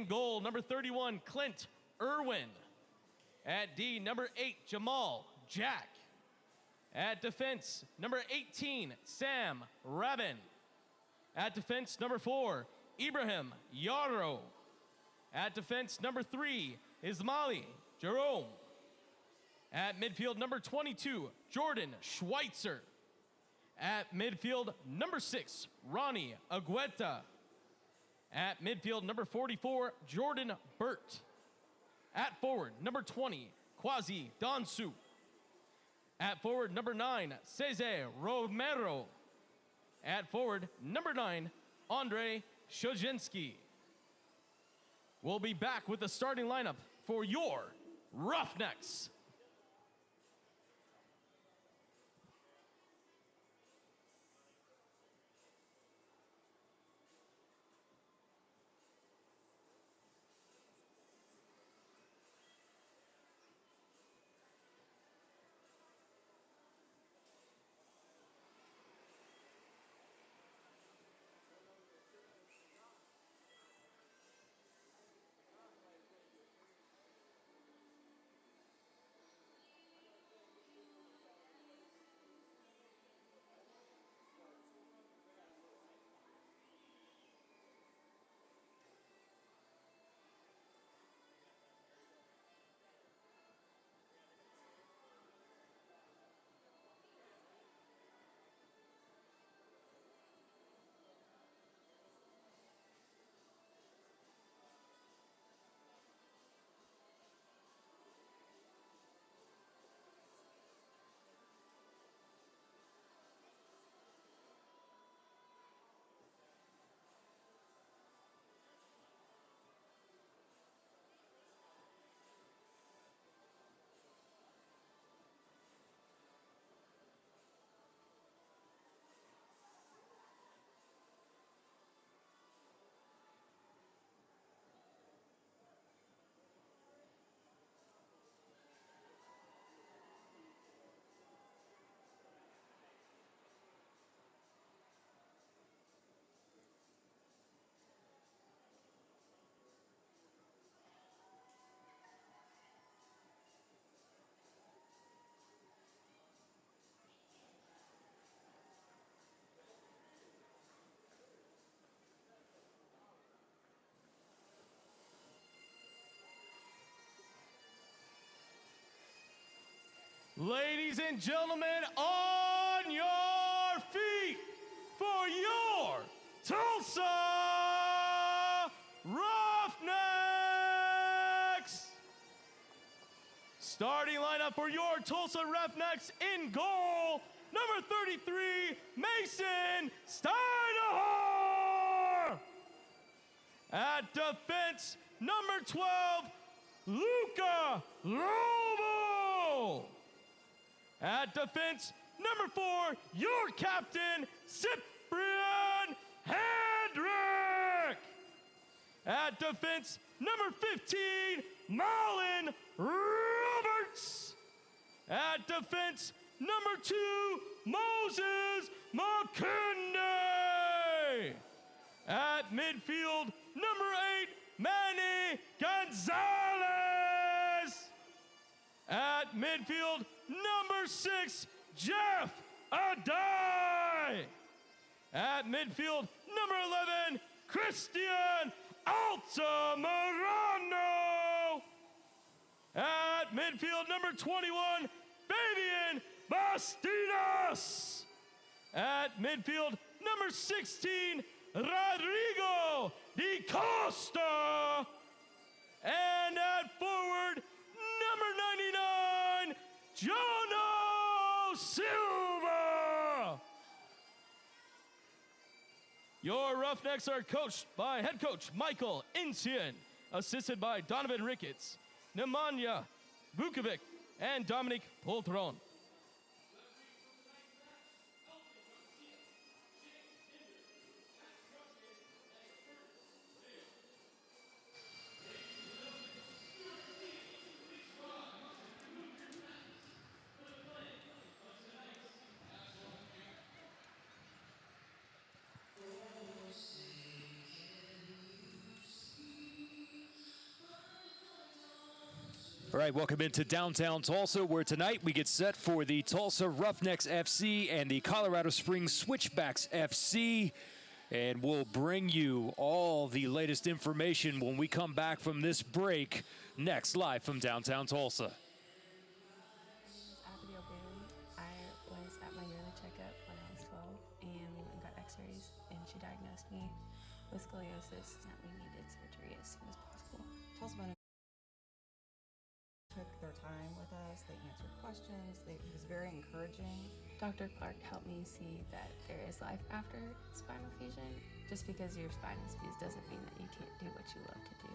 goal, number 31, Clint Irwin. At D, number 8, Jamal Jack. At defense, number 18, Sam Rabin. At defense, number 4, Ibrahim Yarrow. At defense, number 3, Ismaili Jerome. At midfield, number 22, Jordan Schweitzer. At midfield, number 6, Ronnie Agueta. At midfield, number 44, Jordan Burt. At forward, number 20, Quasi Donsu. At forward, number 9, Cesar Romero. At forward, number 9, Andre Shojinsky. We'll be back with the starting lineup for your Roughnecks. Ladies and gentlemen, on your feet for your Tulsa Roughnecks. Starting lineup for your Tulsa Roughnecks: in goal, number 33, Mason Steinahar. At defense, number 12, Luca Lobo. At defense, number 4, your captain, Cyprian Hendrick. At defense, number 15, Marlon Roberts. At defense, number 2, Moses McKinney. At midfield, number 8, Manny Gonzalez. At midfield, number 6, Jeff Adai. At midfield, number 11, Christian Altamirano. At midfield, number 21, Fabian Bastidas. At midfield, number 16, Rodrigo Di Costa. And at forward, number 99, Jono Silva. Your Roughnecks are coached by head coach Michael Insien, assisted by Donovan Ricketts, Nemanja Vukovic, and Dominic Poltron. All right, welcome into downtown Tulsa, where tonight we get set for the Tulsa Roughnecks FC and the Colorado Springs Switchbacks FC. And we'll bring you all the latest information when we come back from this break, next live from downtown Tulsa. I was at my yearly checkup when I was 12, and we went and got x-rays, and she diagnosed me with scoliosis, and we needed surgery as soon as possible. Tell us about it. Took their time with us, they answered questions, it was very encouraging. Dr. Clark helped me see that there is life after spinal fusion. Just because your spine is fused doesn't mean that you can't do what you love to do.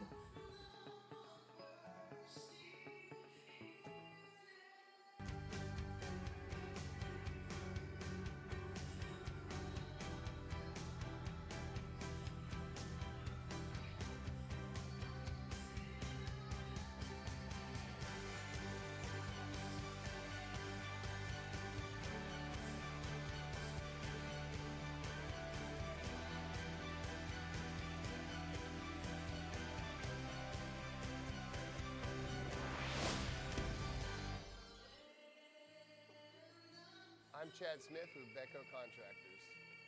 I'm Chad Smith with Becco Contractors.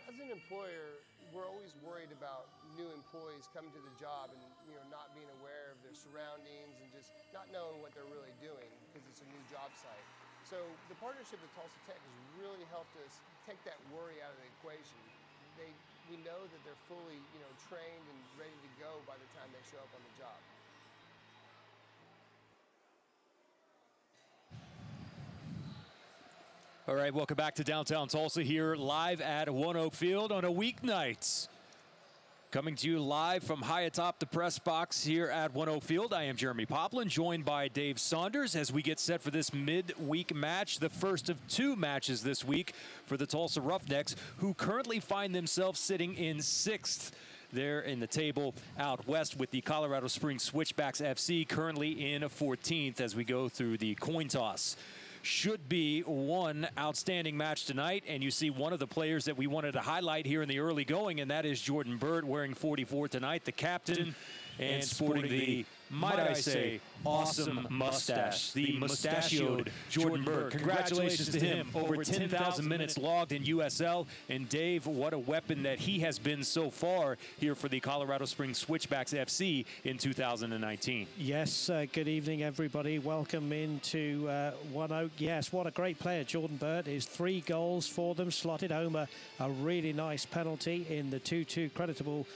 As an employer, we're always worried about new employees coming to the job and not being aware of their surroundings and just not knowing what they're really doing because it's a new job site. So the partnership with Tulsa Tech has really helped us take that worry out of the equation. We know that they're fully trained and ready to go by the time they show up on the job. All right, welcome back to downtown Tulsa here, live at One Oak Field on a weeknight. Coming to you live from high atop the press box here at One Oak Field. I am Jeremy Poplin, joined by Dave Saunders as we get set for this midweek match, the first of two matches this week for the Tulsa Roughnecks, who currently find themselves sitting in 6th there in the table out west, with the Colorado Springs Switchbacks FC currently in 14th as we go through the coin toss. Should be one outstanding match tonight, and you see one of the players that we wanted to highlight here in the early going, and that is Jordan Burt, wearing 44 tonight, the captain, and sporting the, might I say, awesome mustache. The mustachioed Jordan Burt. Congratulations to him. Over 10,000 minutes logged in USL. And Dave, what a weapon that he has been so far here for the Colorado Springs Switchbacks FC in 2019. Yes, good evening, everybody. Welcome into One Oak. Yes, what a great player Jordan Burt is. 3 goals for them, slotted home a really nice penalty in the 2-2 creditable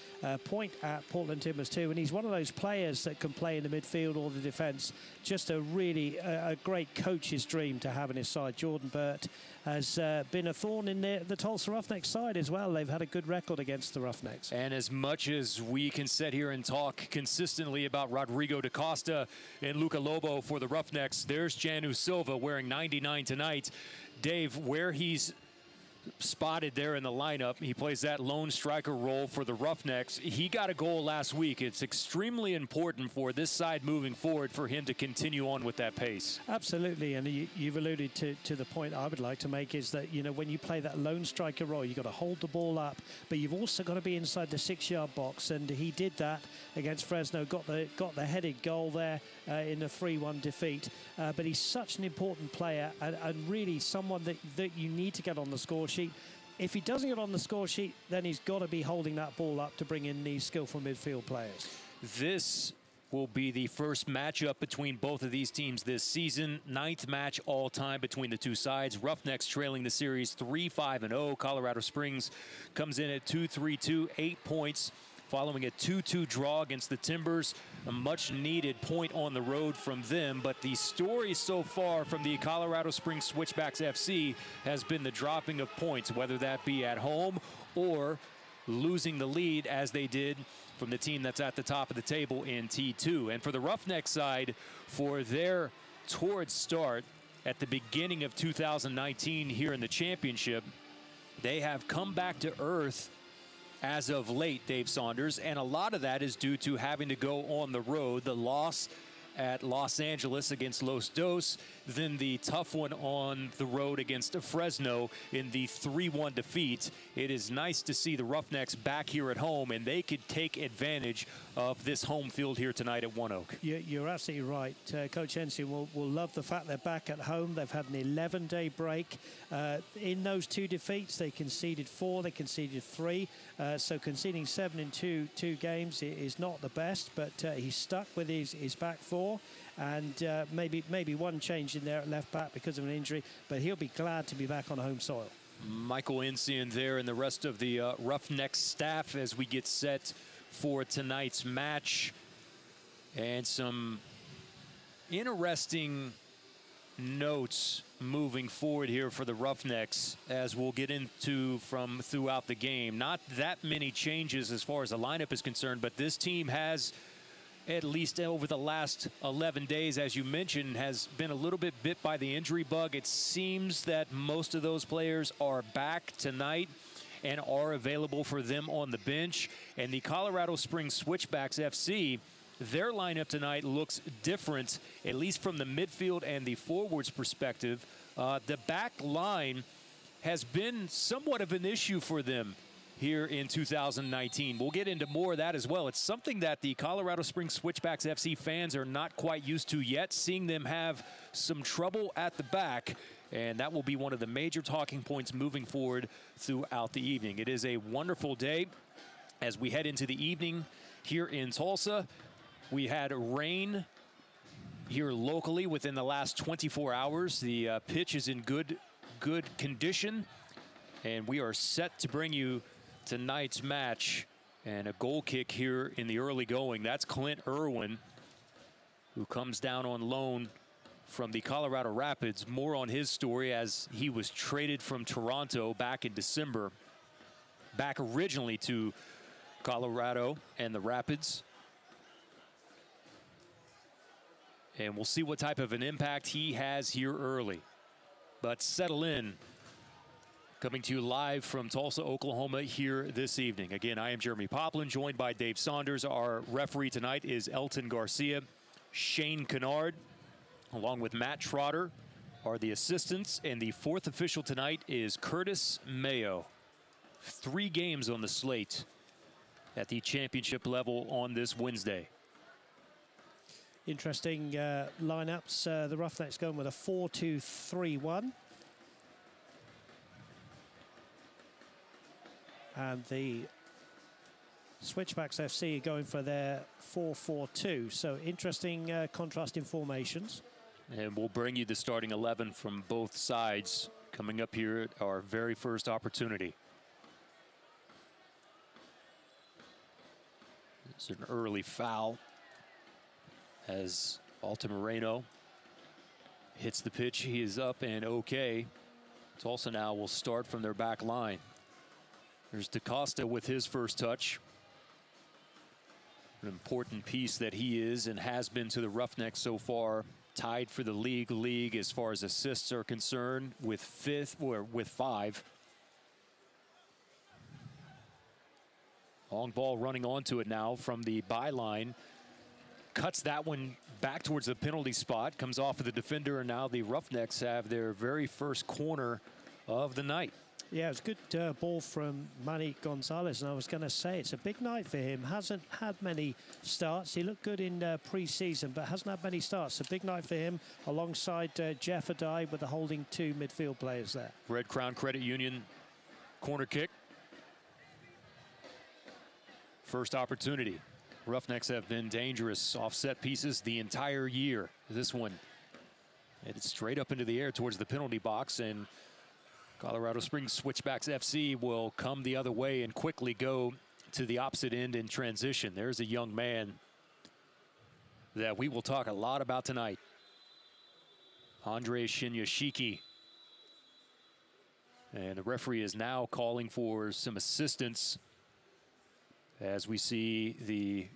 point at Portland Timbers 2. And he's one of those players that can play in the midfield or the defence. Just a really a great coach's dream to have in his side. Jordan Burt has been a thorn in the Tulsa Roughnecks side as well. They've had a good record against the Roughnecks. And as much as we can sit here and talk consistently about Rodrigo da Costa and Luca Lobo for the Roughnecks, there's Janu Silva wearing 99 tonight. Dave, where he's spotted there in the lineup, he plays that lone striker role for the Roughnecks. He got a goal last week. It's extremely important for this side moving forward for him to continue on with that pace. Absolutely, and you've alluded to the point I would like to make, is that when you play that lone striker role, you've got to hold the ball up, but you've also got to be inside the 6-yard box, and he did that against Fresno, got the headed goal there in a 3-1 defeat. But he's such an important player, and really someone that you need to get on the score sheet. If he doesn't get on the score sheet, then he's got to be holding that ball up to bring in these skillful midfield players. This will be the first matchup between both of these teams this season. 9th match all time between the two sides. Roughnecks trailing the series 3-5-0. Colorado Springs comes in at 2-3-2, 8 points, following a 2-2 draw against the Timbers. A much-needed point on the road from them, but the story so far from the Colorado Springs Switchbacks FC has been the dropping of points, whether that be at home or losing the lead as they did from the team that's at the top of the table in T2. And for the Roughnecks side, for their torrid start at the beginning of 2019 here in the championship, they have come back to earth as of late, Dave Saunders, and a lot of that is due to having to go on the road. The loss at Los Angeles against Los Dos, than the tough one on the road against Fresno in the 3-1 defeat. It is nice to see the Roughnecks back here at home, and they could take advantage of this home field here tonight at One Oak. You're absolutely right. Coach Henson will love the fact they're back at home. They've had an 11-day break. In those 2 defeats, they conceded 4, they conceded 3. So conceding 7 in two games is not the best, but he's stuck with his back 4. And maybe one change in there at left back because of an injury, but he'll be glad to be back on home soil. Michael Insian there and the rest of the Roughnecks staff as we get set for tonight's match. And some interesting notes moving forward here for the Roughnecks as we'll get into from throughout the game. Not that many changes as far as the lineup is concerned, but this team has, at least over the last 11 days, as you mentioned, has been a little bit bit by the injury bug. It seems that most of those players are back tonight and are available for them on the bench. And the Colorado Springs Switchbacks FC, their lineup tonight looks different, at least from the midfield and the forwards perspective. The back line has been somewhat of an issue for them here in 2019. We'll get into more of that as well. It's something that the Colorado Springs Switchbacks FC fans are not quite used to yet, seeing them have some trouble at the back, and that will be one of the major talking points moving forward throughout the evening. It is a wonderful day as we head into the evening here in Tulsa. We had rain here locally within the last 24 hours. The pitch is in good condition, and we are set to bring you tonight's match. And a goal kick here in the early going. That's Clint Irwin, who comes down on loan from the Colorado Rapids. More on his story as he was traded from Toronto back in December, back originally to Colorado and the Rapids. And we'll see what type of an impact he has here early. But settle in. Coming to you live from Tulsa, Oklahoma here this evening. Again, I am Jeremy Poplin, joined by Dave Saunders. Our referee tonight is Elton Garcia. Shane Kennard, along with Matt Trotter, are the assistants. And the 4th official tonight is Curtis Mayo. 3 games on the slate at the championship level on this Wednesday. Interesting lineups. The Roughnecks going with a 4-2-3-1. And the Switchbacks FC are going for their 4-4-2. So interesting contrasting formations. And we'll bring you the starting 11 from both sides coming up here at our very first opportunity. It's an early foul as Altamirano hits the pitch. He is up and okay. Tulsa now will start from their back line. There's DaCosta with his first touch. An important piece that he is and has been to the Roughnecks so far. Tied for the league as far as assists are concerned with 5. Long ball running onto it now from the byline. Cuts that one back towards the penalty spot. Comes off of the defender, and now the Roughnecks have their very first corner of the night. Yeah, it was a good ball from Manny Gonzalez, and I was going to say it's a big night for him. Hasn't had many starts. He looked good in pre-season, but hasn't had many starts. A big night for him alongside Jeff Adai with the holding 2 midfield players there. Red Crown Credit Union corner kick. First opportunity. Roughnecks have been dangerous off set pieces the entire year. This one headed straight up into the air towards the penalty box, and Colorado Springs Switchbacks FC will come the other way and quickly go to the opposite end in transition. There's a young man that we will talk a lot about tonight. Andre Shinyashiki. And the referee is now calling for some assistance as we see the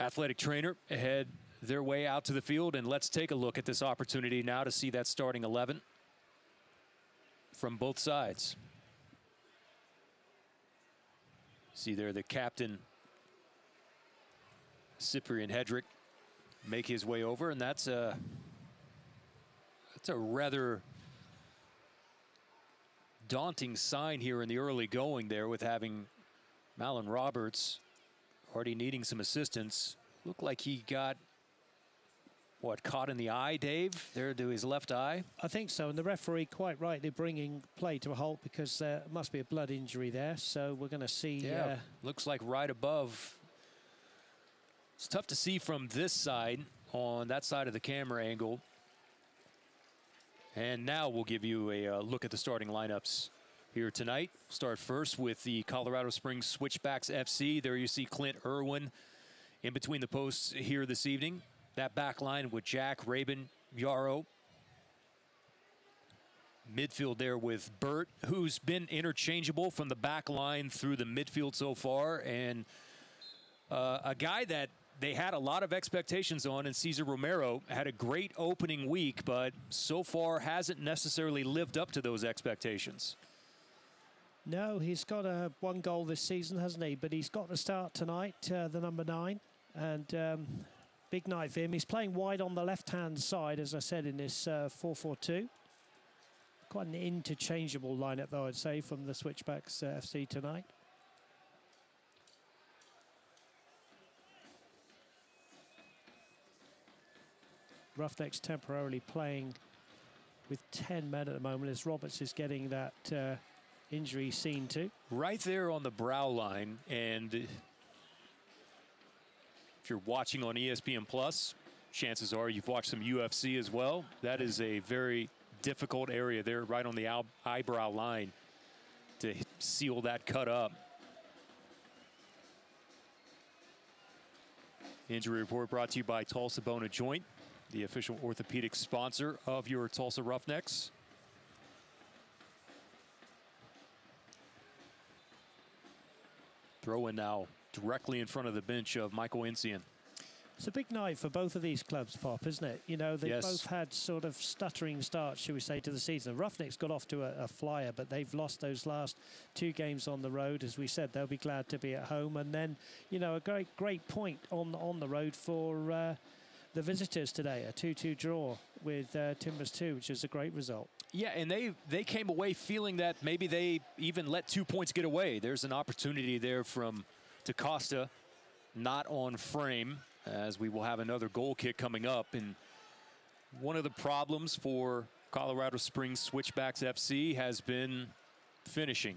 athletic trainer head their way out to the field. And let's take a look at this opportunity now to see that starting 11 from both sides. See there the captain, Cyprian Hedrick, make his way over, and that's a It's a rather daunting sign here in the early going there with having Malin Roberts already needing some assistance. Looked like he got, what, caught in the eye, Dave, there to his left eye? I think so, and the referee quite rightly bringing play to a halt because there must be a blood injury there. So we're going to see. Yeah, looks like right above. It's tough to see from this side, on that side of the camera angle. And now we'll give you a look at the starting lineups here tonight. Start first with the Colorado Springs Switchbacks FC. There you see Clint Irwin in between the posts here this evening. That back line with Jack, Rabin, Yarrow. Midfield there with Burt, who's been interchangeable from the back line through the midfield so far. And a guy that they had a lot of expectations on, and Cesar Romero had a great opening week, but so far hasn't necessarily lived up to those expectations. No, he's got one goal this season, hasn't he? But he's got the start tonight, the number 9. And big night for him. He's playing wide on the left-hand side, as I said, in this 4-4-2. Quite an interchangeable lineup, though, I'd say, from the Switchbacks FC tonight. Roughnecks temporarily playing with 10 men at the moment as Roberts is getting that injury seen to. Right there on the brow line, and if you're watching on ESPN Plus, chances are you've watched some UFC as well. That is a very difficult area there, right on the eyebrow line, to seal that cut up. Injury report brought to you by Tulsa Bone and Joint, the official orthopedic sponsor of your Tulsa Roughnecks. Throw in now directly in front of the bench of Michael Encian. It's a big night for both of these clubs, Pop, isn't it? You know, they've both had sort of stuttering starts, shall we say, to the season. The Roughnecks got off to a flyer, but they've lost those last 2 games on the road. As we said, they'll be glad to be at home. And then, you know, a great point on the road for the visitors today, a 2-2 draw with Timbers 2, which is a great result. Yeah, and they came away feeling that maybe they even let 2 points get away. There's an opportunity there from DaCosta, not on frame, as we will have another goal kick coming up. And one of the problems for Colorado Springs Switchbacks FC has been finishing.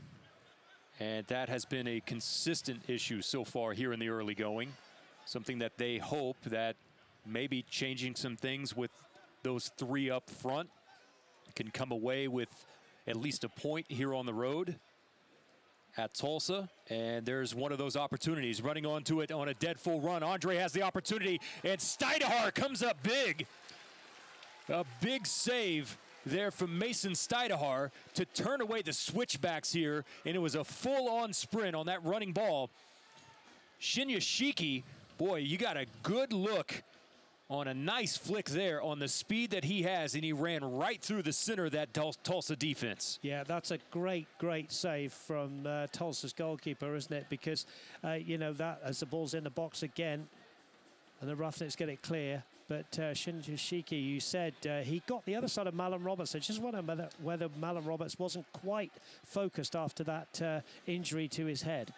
And that has been a consistent issue so far here in the early going. Something that they hope that maybe changing some things with those 3 up front can come away with at least a point here on the road at Tulsa. And there's one of those opportunities, running onto it on a dead full run. Andre has the opportunity, and Steidehar comes up big. A big save there from Mason Steidehar to turn away the Switchbacks here, and it was a full-on sprint on that running ball. Shinya Shiki, boy, you got a good look on a nice flick there on the speed that he has, and he ran right through the center of that Tulsa defense. Yeah, that's a great save from Tulsa's goalkeeper, isn't it? Because, you know, that as the ball's in the box again, and the Roughnecks get it clear. But Shinji Shiki, you said he got the other side of Malin Roberts. I just wonder whether Malin Roberts wasn't quite focused after that injury to his head.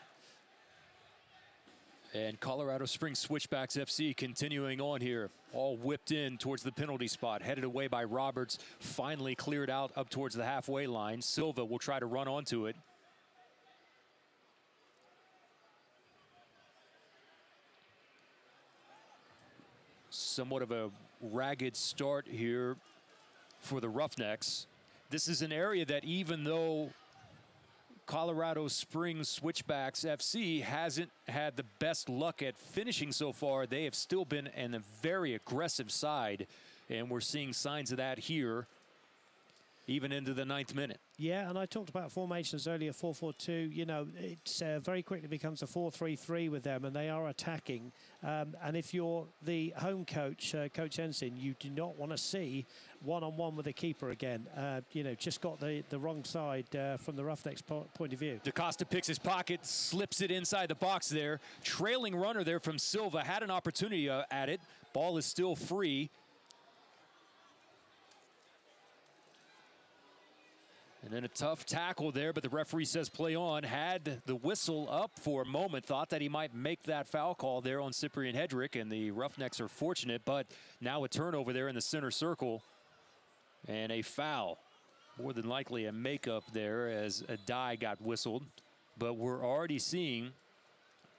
And Colorado Springs Switchbacks FC continuing on here, all whipped in towards the penalty spot, headed away by Roberts, finally cleared out up towards the halfway line. Silva will try to run onto it. Somewhat of a ragged start here for the Roughnecks. This is an area that, even though Colorado Springs Switchbacks FC hasn't had the best luck at finishing so far, they have still been in a very aggressive side, and we're seeing signs of that here even into the 9th minute. Yeah, and I talked about formations earlier, 4-4-2. You know, it's very quickly becomes a 4-3-3 with them, and they are attacking. And if you're the home coach, Coach Ensign, you do not want to see one-on-one with the keeper again. You know, just got the wrong side from the Roughnecks point of view. DaCosta picks his pocket, slips it inside the box there. Trailing runner there from Silva, had an opportunity at it. Ball is still free. And then a tough tackle there, but the referee says play on. Had the whistle up for a moment, thought that he might make that foul call there on Cyprian Hedrick, and the Roughnecks are fortunate, but now a turnover there in the center circle and a foul. More than likely a makeup there as a die got whistled, but we're already seeing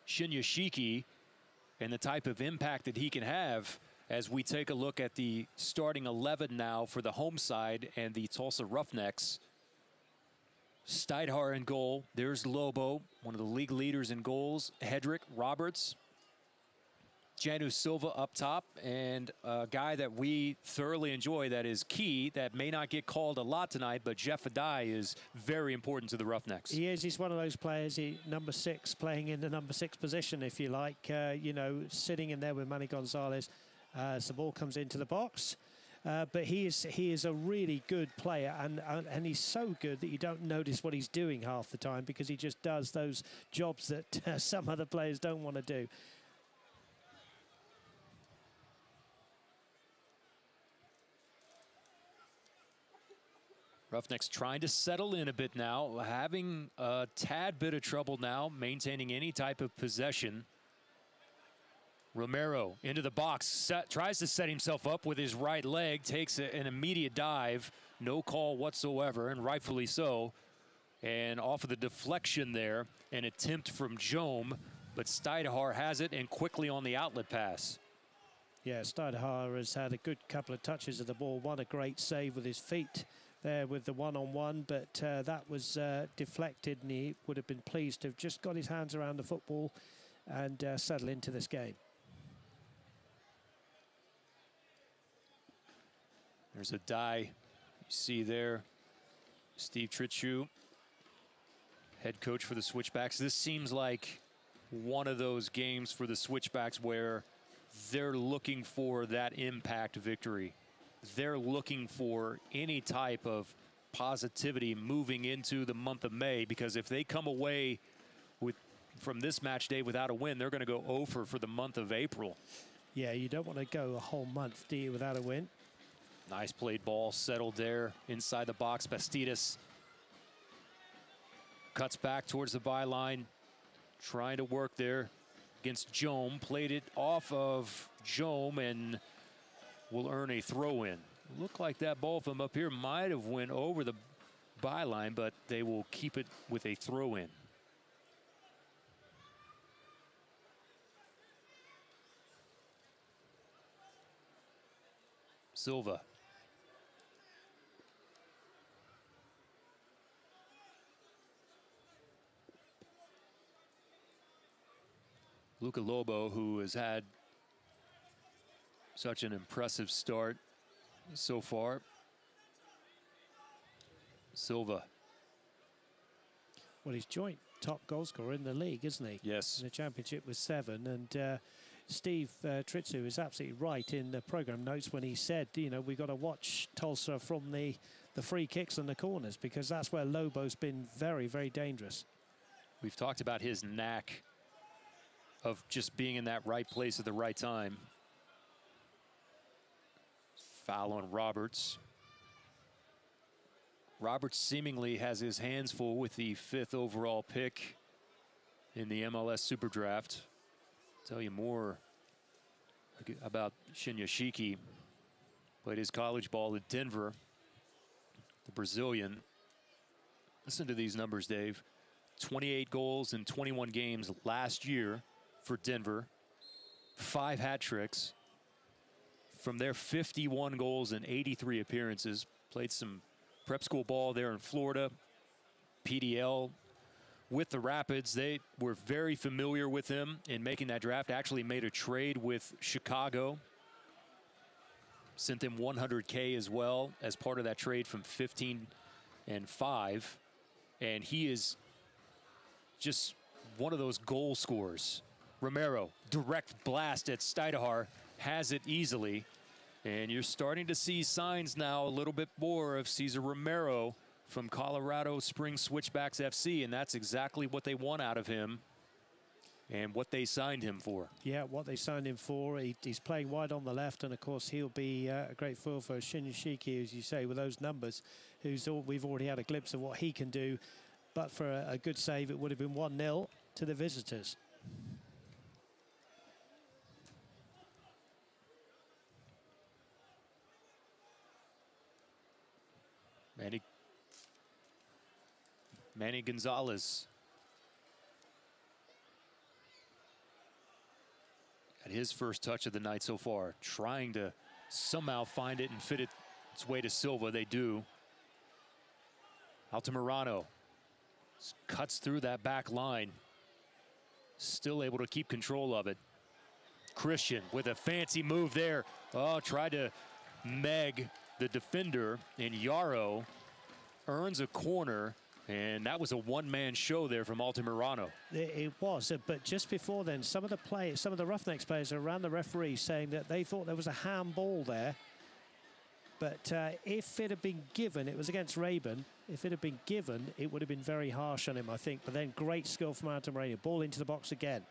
Shinyashiki and the type of impact that he can have as we take a look at the starting 11 now for the home side and the Tulsa Roughnecks. Steidhar in goal. There's Lobo, one of the league leaders in goals. Hedrick, Roberts, Janu Silva up top, and a guy that we thoroughly enjoy that is key, that may not get called a lot tonight, but Jeff Adai is very important to the Roughnecks. He is. He's one of those players, number 6, playing in the number 6 position, if you like, you know, sitting in there with Manny Gonzalez as the ball comes into the box. But he is a really good player, and he's so good that you don't notice what he's doing half the time because he just does those jobs that some other players don't want to do. Roughnecks trying to settle in a bit now, having a tad bit of trouble now maintaining any type of possession. Romero into the box, tries to set himself up with his right leg, takes an immediate dive, no call whatsoever, and rightfully so. And off of the deflection there, an attempt from Jome, but Steidhar has it and quickly on the outlet pass. Yeah, Steidhar has had a good couple of touches of the ball, won a great save with his feet there with the one-on-one, but that was deflected, and he would have been pleased to have just got his hands around the football and settle into this game. There's a die you see there. Steve Tritchu, head coach for the Switchbacks. This seems like one of those games for the Switchbacks where they're looking for that impact victory. They're looking for any type of positivity moving into the month of May, because if they come away from this match day without a win, they're going to go over for the month of April. Yeah, you don't want to go a whole month, do you, without a win? Nice played ball, settled there inside the box. Bastidas cuts back towards the byline, trying to work there against Jome. Played it off of Jome and will earn a throw-in. Looked like that ball from up here might have went over the byline, but they will keep it with a throw-in. Silva. Luca Lobo, who has had such an impressive start so far. Silva. Well, he's joint top goal scorer in the league, isn't he? Yes. In the championship with 7. And Steve Tritsu is absolutely right in the program notes when he said, you know, we've got to watch Tulsa from the free kicks and the corners, because that's where Lobo's been very, very dangerous. We've talked about his knack of just being in that right place at the right time. Foul on Roberts. Roberts seemingly has his hands full with the 5th overall pick in the MLS Super Draft. Tell you more about Shinyashiki. Played his college ball at Denver, the Brazilian. Listen to these numbers, Dave. 28 goals in 21 games last year for Denver. 5 hat tricks. From their 51 goals in 83 appearances. Played some prep school ball there in Florida. PDL with the Rapids. They were very familiar with him in making that draft. Actually made a trade with Chicago. Sent them $100K as well as part of that trade from 15 and 5. And he is just one of those goal scorers. Romero, direct blast at Steidhar, has it easily. And you're starting to see signs now a little bit more of Cesar Romero from Colorado Springs Switchbacks FC, and that's exactly what they want out of him. and what they signed him for. Yeah, what they signed him for. He's playing wide on the left, and of course he'll be a great foil for Shinyashiki, as you say, with those numbers. We've already had a glimpse of what he can do, but for a good save, it would have been 1-0 to the visitors. Manny Gonzalez at his first touch of the night so far, trying to somehow find it and fit its way to Silva. They do. Altamirano cuts through that back line, still able to keep control of it. Christian with a fancy move there. Oh, tried to meg the defender, and Yarrow earns a corner, and that was a one-man show there from Altamirano. It was, but just before then, some of the Roughnecks players around the referee saying that they thought there was a handball there. But if it had been given, it was against Rayburn. If it had been given, it would have been very harsh on him, I think. But then great skill from Altamirano. Ball into the box again.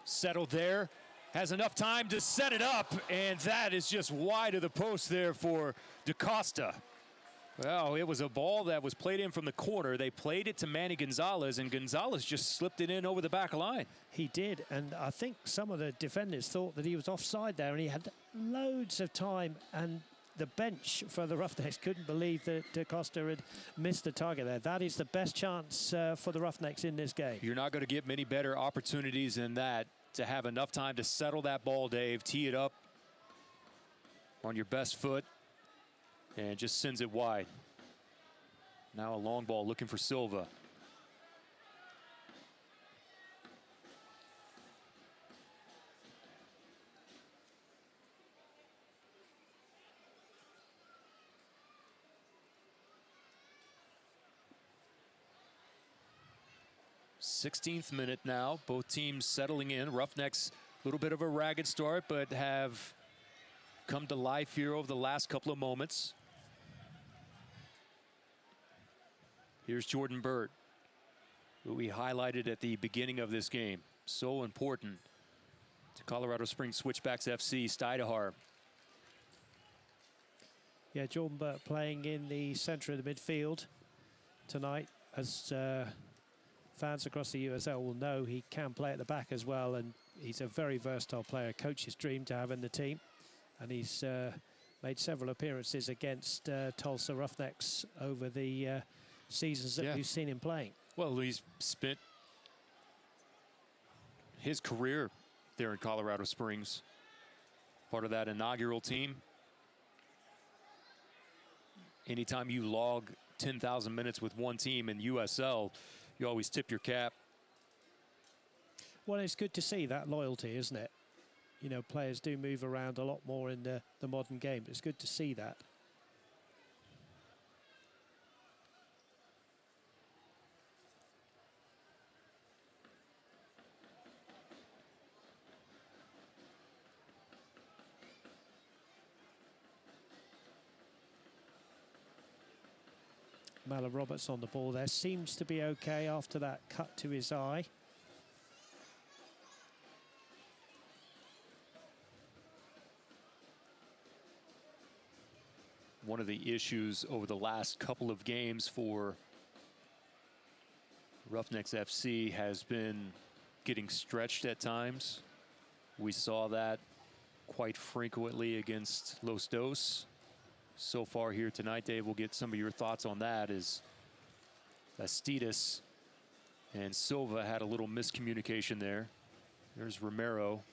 Settled there. Has enough time to set it up, and that is just wide of the post there for DaCosta. Well, it was a ball that was played in from the corner. They played it to Manny Gonzalez, and Gonzalez just slipped it in over the back line. He did, and I think some of the defenders thought that he was offside there, and he had loads of time, and the bench for the Roughnecks couldn't believe that DaCosta had missed the target there. That is the best chance for the Roughnecks in this game. You're not going to get many better opportunities than that to have enough time to settle that ball, Dave, tee it up on your best foot, and just sends it wide. Now a long ball looking for Silva. th minute now, both teams settling in. Roughnecks, a little bit of a ragged start, but have come to life here over the last couple of moments. Here's Jordan Burt, who we highlighted at the beginning of this game. So important to Colorado Springs Switchbacks FC, Stuydehaar. Yeah, Jordan Burt playing in the centre of the midfield tonight. As fans across the USL will know, he can play at the back as well, and he's a very versatile player. Coach's dream to have in the team, and he's made several appearances against Tulsa Roughnecks over the seasons that we've seen him playing. Well, he's spent his career there in Colorado Springs, part of that inaugural team. Anytime you log 10,000 minutes with one team in USL, you always tip your cap. Well, it's good to see that loyalty, isn't it? You know, players do move around a lot more in the modern game. It's good to see that. Mallow Roberts on the ball there. Seems to be okay after that cut to his eye. One of the issues over the last couple of games for Roughnecks FC has been getting stretched at times. We saw that quite frequently against Los Dos. So far here tonight, Dave, we'll get some of your thoughts on that, as Bastidas and Silva had a little miscommunication there. There's Romero,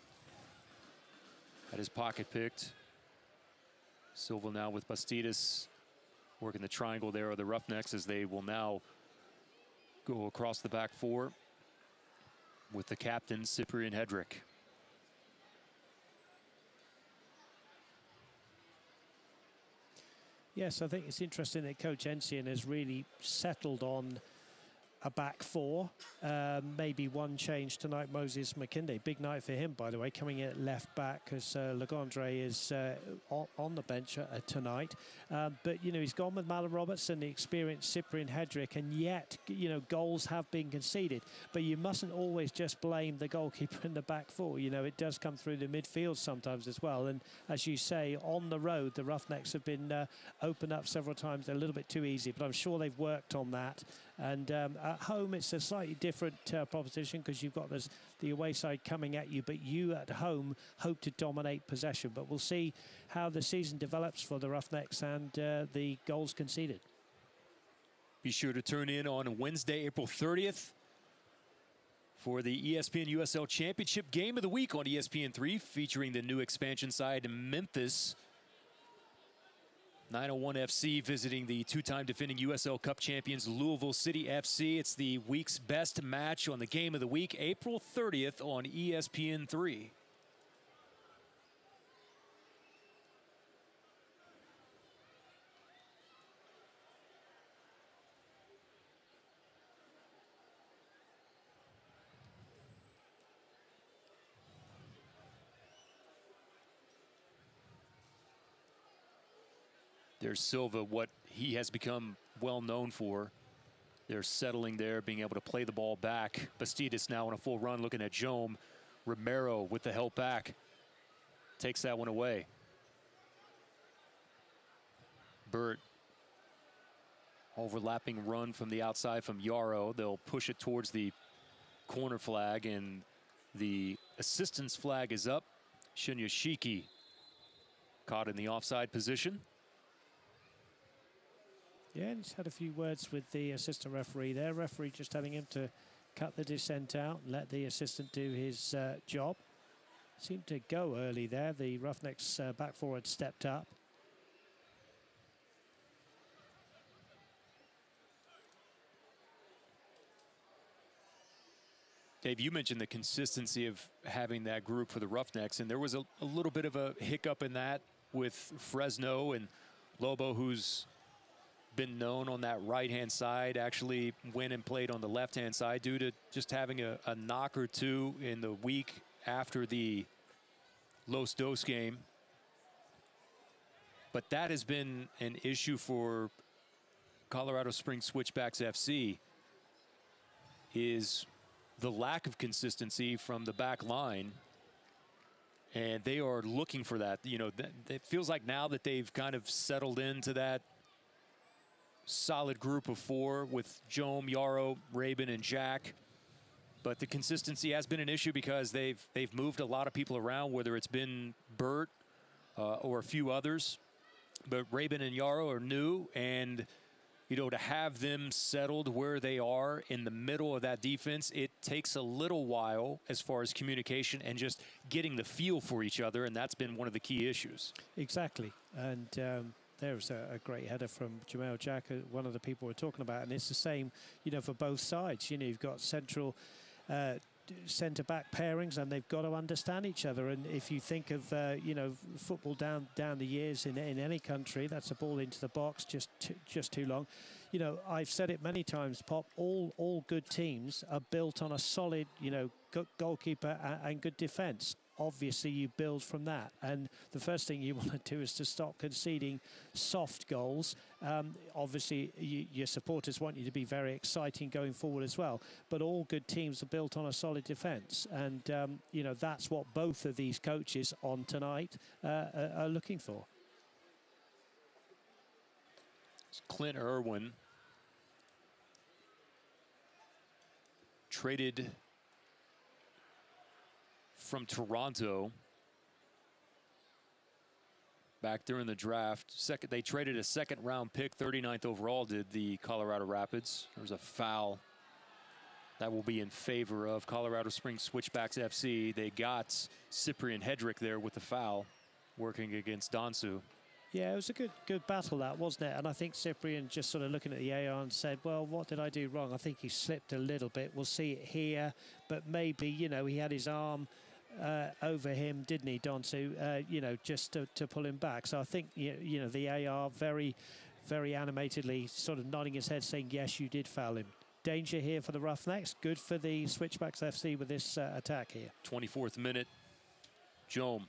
had his pocket picked. Silva now with Bastidas working the triangle there of the Roughnecks, as they will now go across the back four with the captain, Cyprian Hedrick. Yes, I think it's interesting that Coach Ensian has really settled on a back four. Maybe one change tonight, Moses McKinley. Big night for him, by the way, coming in at left back because Legendre is on the bench tonight. But, you know, he's gone with Malin Robertson, the experienced Cyprian Hedrick, and yet, you know, goals have been conceded. But you mustn't always just blame the goalkeeper in the back four. You know, it does come through the midfield sometimes as well. And as you say, on the road, the Roughnecks have been opened up several times. They're a little bit too easy, but I'm sure they've worked on that. And at home, it's a slightly different proposition because you've got the away side coming at you, but you at home hope to dominate possession. But we'll see how the season develops for the Roughnecks and the goals conceded. Be sure to tune in on Wednesday, April 30th for the ESPN USL Championship Game of the Week on ESPN3, featuring the new expansion side Memphis. 901 FC visiting the two-time defending USL Cup champions Louisville City FC. It's the week's best match on the Game of the Week, April 30th on ESPN3. There's Silva, what he has become well known for. They're settling there, being able to play the ball back. Bastidas now on a full run, looking at Jome. Romero with the help back. Takes that one away. Burt. Overlapping run from the outside from Yarrow. They'll push it towards the corner flag, and the assistance flag is up. Shinyashiki caught in the offside position. Yeah, and he's had a few words with the assistant referee there. Referee just telling him to cut the descent out and let the assistant do his job. Seemed to go early there. The Roughnecks back forward stepped up. Dave, you mentioned the consistency of having that group for the Roughnecks, and there was a little bit of a hiccup in that with Fresno and Lobo, who's been known on that right-hand side, actually went and played on the left-hand side due to just having a knock or two in the week after the Los Dos game. But that has been an issue for Colorado Springs Switchbacks FC, is the lack of consistency from the back line. And they are looking for that. You know, it feels like now that they've kind of settled into that solid group of four with Jome, Yarrow, Rabin, and Jack. But the consistency has been an issue because they've moved a lot of people around, whether it's been Burt or a few others. But Rabin and Yarrow are new, and you know, to have them settled where they are in the middle of that defense, it takes a little while as far as communication and just getting the feel for each other, and that's been one of the key issues. Exactly, and there's a great header from Jamel Jack, one of the people we're talking about, and it's the same, you know, for both sides. You know, you've got central centre-back pairings, and they've got to understand each other. And if you think of, you know, football down the years in any country, that's a ball into the box, just too long. You know, I've said it many times, Pop, all good teams are built on a solid, you know, goalkeeper and good defence. Obviously, you build from that. And the first thing you want to do is to stop conceding soft goals. Obviously, your supporters want you to be very exciting going forward as well. But all good teams are built on a solid defence. And, you know, that's what both of these coaches on tonight are looking for. It's Clint Irwin traded from Toronto back during the draft. They traded a second-round pick, 39th overall, did the Colorado Rapids. There was a foul that will be in favor of Colorado Springs Switchbacks FC. They got Cyprian Hedrick there with the foul, working against Donsu. Yeah, it was a good battle, that, wasn't it? And I think Cyprian just sort of looking at the AR and said, well, what did I do wrong? I think he slipped a little bit. We'll see it here. But maybe, you know, he had his arm over him, didn't he, Donsu? You know, just to pull him back. So I think, you know, the AR very, very animatedly sort of nodding his head saying, yes, you did foul him. danger here for the Roughnecks. Good for the Switchbacks FC with this attack here. 24th minute. Jome,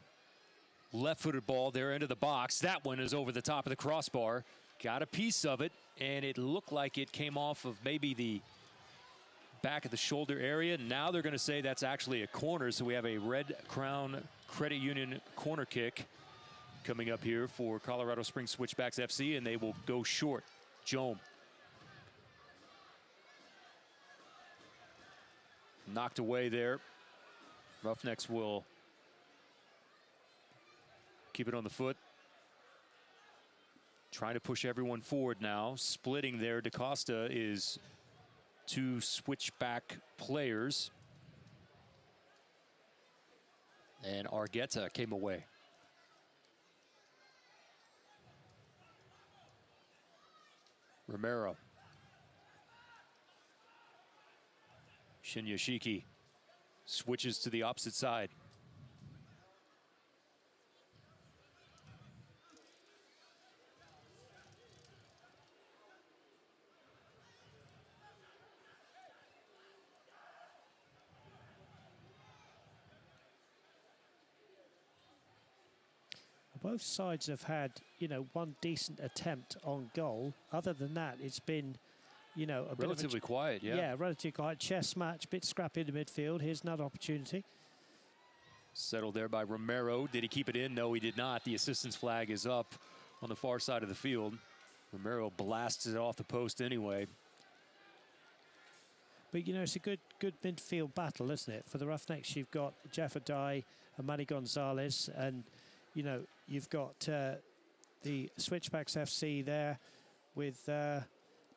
left-footed ball there into the box. That one is over the top of the crossbar. Got a piece of it, and it looked like it came off of maybe the back of the shoulder area. Now they're going to say that's actually a corner, so we have a Red Crown Credit Union corner kick coming up here for Colorado Springs Switchbacks FC, and they will go short. Jome. Knocked away there. Roughnecks will keep it on the foot. Trying to push everyone forward now. Splitting there. DaCosta is 2 switchback players. And Argueta came away. Romero. Shinyashiki switches to the opposite side. Both sides have had, one decent attempt on goal. Other than that, it's been, a relatively quiet, yeah. Yeah, relatively quiet. Chess match, bit scrappy in the midfield. Here's another opportunity. Settled there by Romero. Did he keep it in? No, he did not. The assistance flag is up on the far side of the field. Romero blasts it off the post anyway. But, it's a good midfield battle, isn't it? For the Roughnecks, you've got Jeff Adai and Manny Gonzalez, and you've got the Switchbacks FC there with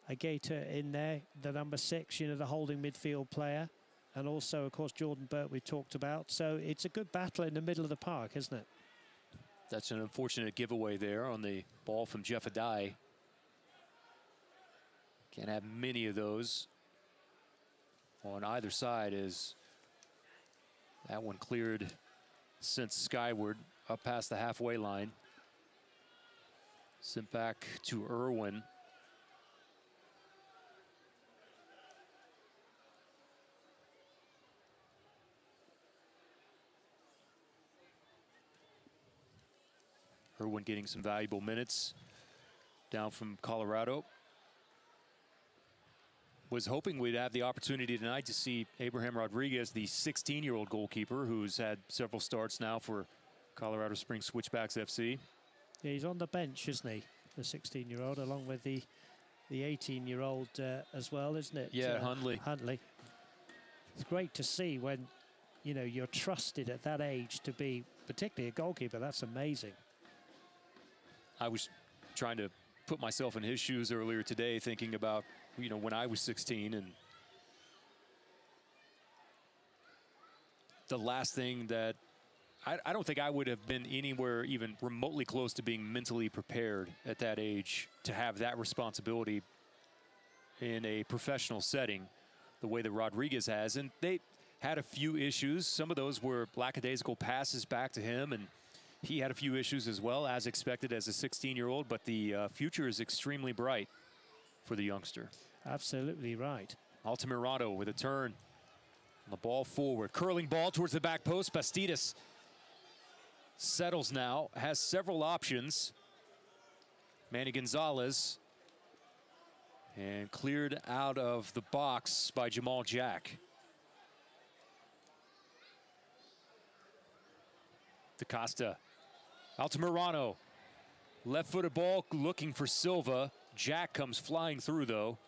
Agata in there, the number 6, the holding midfield player. And also, of course, Jordan Burt we talked about. So it's a good battle in the middle of the park, isn't it? That's an unfortunate giveaway there on the ball from Jeff Adai. Can't have many of those on either side as that one cleared sent skyward up past the halfway line. Sent back to Irwin. Irwin getting some valuable minutes down from Colorado. Was hoping we'd have the opportunity tonight to see Abraham Rodriguez, the 16-year-old goalkeeper who's had several starts now for Colorado Springs Switchbacks FC. Yeah, he's on the bench, isn't he? The 16-year-old, along with the 18-year-old as well, isn't it? Yeah, Hundley. It's great to see when, you're trusted at that age to be particularly a goalkeeper. That's amazing. I was trying to put myself in his shoes earlier today, thinking about, when I was 16, and the last thing that I don't think I would have been anywhere even remotely close to being mentally prepared at that age to have that responsibility in a professional setting the way that Rodriguez has. And they had a few issues. Some of those were lackadaisical passes back to him, and he had a few issues as well, as expected as a 16-year-old, but the future is extremely bright for the youngster. Absolutely right. Altamirano with a turn. The ball forward. Curling ball towards the back post. Bastidas settles now. Has several options. Manny Gonzalez. And cleared out of the box by Jamal Jack. DaCosta. Altamirano. Left-footed ball looking for Silva. Jack comes flying through, though.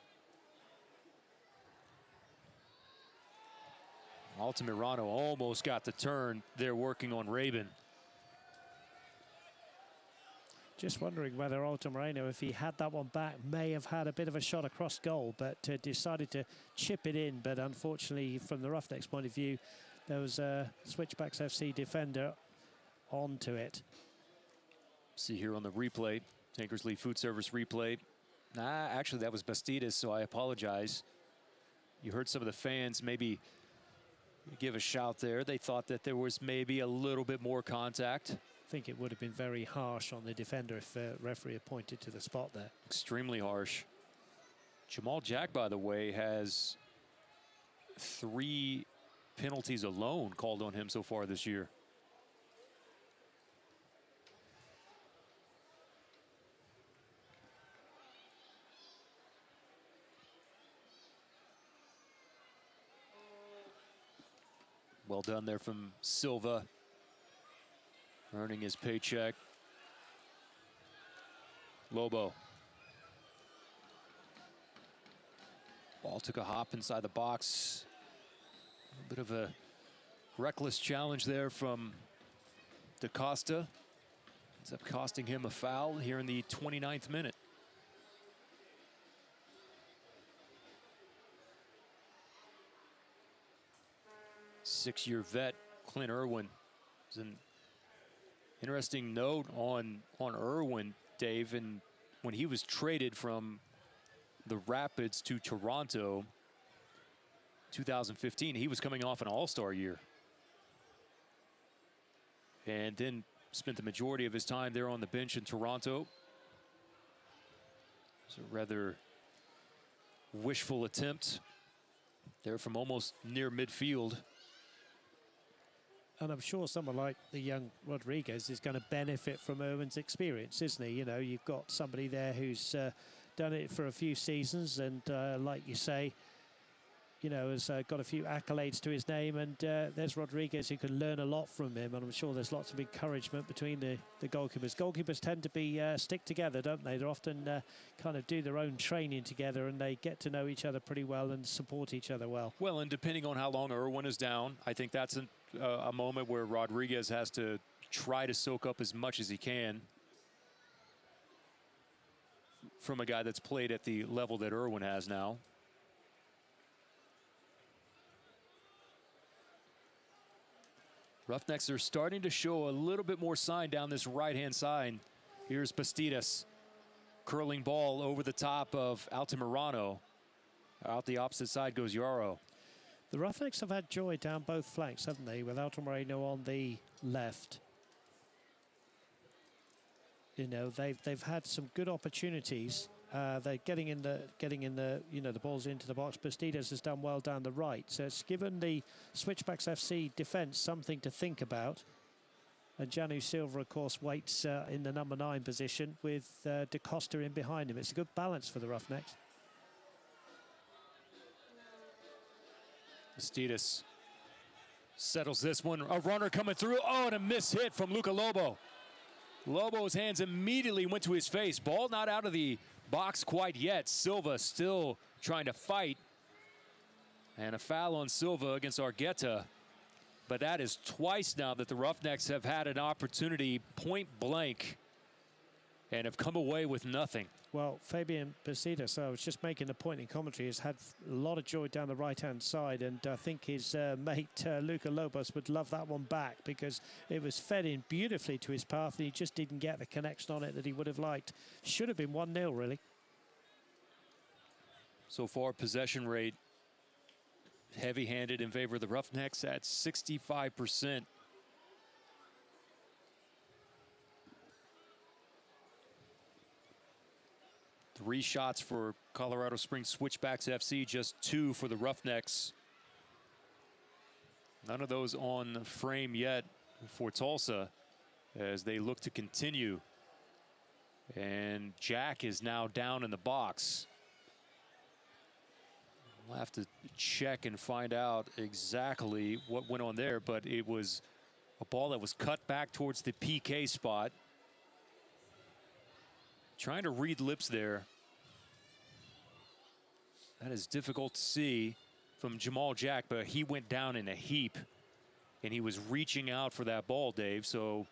Altamirano almost got the turn. They're working on Rabin. Just wondering whether Altamirano, if he had that one back, may have had a bit of a shot across goal, but decided to chip it in. But unfortunately, from the Roughnecks' point of view, there was a Switchbacks FC defender onto it. See here on the replay, Tankersley Food Service replay. Actually, that was Bastidas, so I apologize. You heard some of the fans maybe give a shout there. They thought that there was maybe a little bit more contact. I think it would have been very harsh on the defender if the referee had pointed to the spot there. Extremely harsh. Jamal Jack, by the way, has 3 penalties alone called on him so far this year. Well done there from Silva, earning his paycheck. Lobo. Ball took a hop inside the box. A bit of a reckless challenge there from DaCosta. Ends up costing him a foul here in the 29th minute. Six-year vet Clint Irwin. There's an interesting note on Irwin, Dave, and when he was traded from the Rapids to Toronto 2015, he was coming off an all-star year. And then spent the majority of his time there on the bench in Toronto. It's a rather wishful attempt there from almost near midfield. And I'm sure someone like the young Rodriguez is going to benefit from Irwin's experience, isn't he? You know, you've got somebody there who's done it for a few seasons and, like you say, you know, has got a few accolades to his name. And there's Rodriguez who can learn a lot from him. And I'm sure there's lots of encouragement between the goalkeepers. Goalkeepers tend to be stick together, don't they? They often kind of do their own training together and they get to know each other pretty well and support each other well. Well, and depending on how long Irwin is down, I think that's a moment where Rodriguez has to try to soak up as much as he can from a guy that's played at the level that Irwin has now. Roughnecks are starting to show a little bit more sign down this right-hand side. Here's Bastidas. Curling ball over the top of Altamirano. Out the opposite side goes Yarrow. The Roughnecks have had joy down both flanks, haven't they, with Altamirano on the left. You know, they've had some good opportunities. They're getting in the you know, the balls into the box. Bastidas has done well down the right, so it's given the Switchbacks FC defence something to think about. And Janu Silva, of course, waits in the number 9 position with DaCosta in behind him. It's a good balance for the Roughnecks. Bastidas settles this one. A runner coming through. Oh, and a missed hit from Luca Lobo. Lobo's hands immediately went to his face. Ball not out of the box quite yet. Silva still trying to fight. And a foul on Silva against Argueta. But that is twice now that the Roughnecks have had an opportunity point blank and have come away with nothing. Well, Fabian Bastidas, I was just making a point in commentary, has had a lot of joy down the right-hand side, and I think his mate Luca Lobos would love that one back because it was fed in beautifully to his path and he just didn't get the connection on it that he would have liked. Should have been 1-0, really. So far, possession rate heavy-handed in favor of the Roughnecks at 65%. Three shots for Colorado Springs Switchbacks FC, just 2 for the Roughnecks. None of those on frame yet for Tulsa as they look to continue. And Jack is now down in the box. We'll have to check and find out exactly what went on there, but it was a ball that was cut back towards the PK spot. Trying to read lips there. That is difficult to see from Jamal Jack, but he went down in a heap and he was reaching out for that ball, Dave. So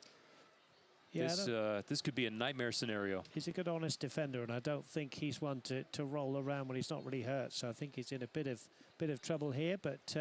yeah, this could be a nightmare scenario. He's a good, honest defender, and I don't think he's one to roll around when he's not really hurt. So I think he's in a bit of trouble here, but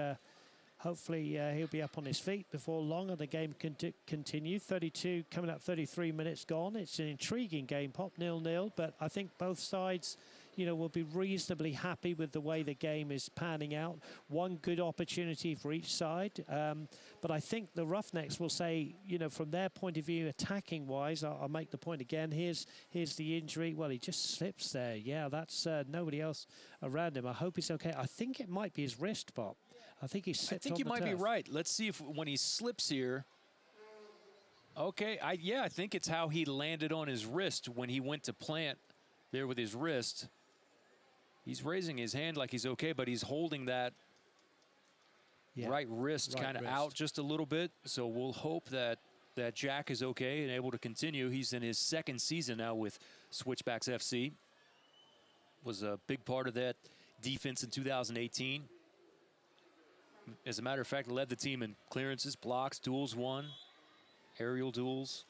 hopefully he'll be up on his feet before long and the game can continue. 32 coming up, 33 minutes gone. It's an intriguing game, Pop, 0-0, but I think both sides, will be reasonably happy with the way the game is panning out. One good opportunity for each side. But I think the Roughnecks will say, from their point of view, attacking-wise, I'll make the point again. Here's the injury. Well, he just slips there. Yeah, that's nobody else around him. I hope he's okay. I think it might be his wrist, Bob. I think he slipped on the turf. I think you might be right. Let's see if when he slips here. Okay, I think it's how he landed on his wrist when he went to plant there with his wrist. He's raising his hand like he's okay, but he's holding that right wrist kind of out just a little bit. So we'll hope that Jack is okay and able to continue. He's in his second season now with Switchbacks FC. Was a big part of that defense in 2018. As a matter of fact, led the team in clearances, blocks, duels won, aerial duels.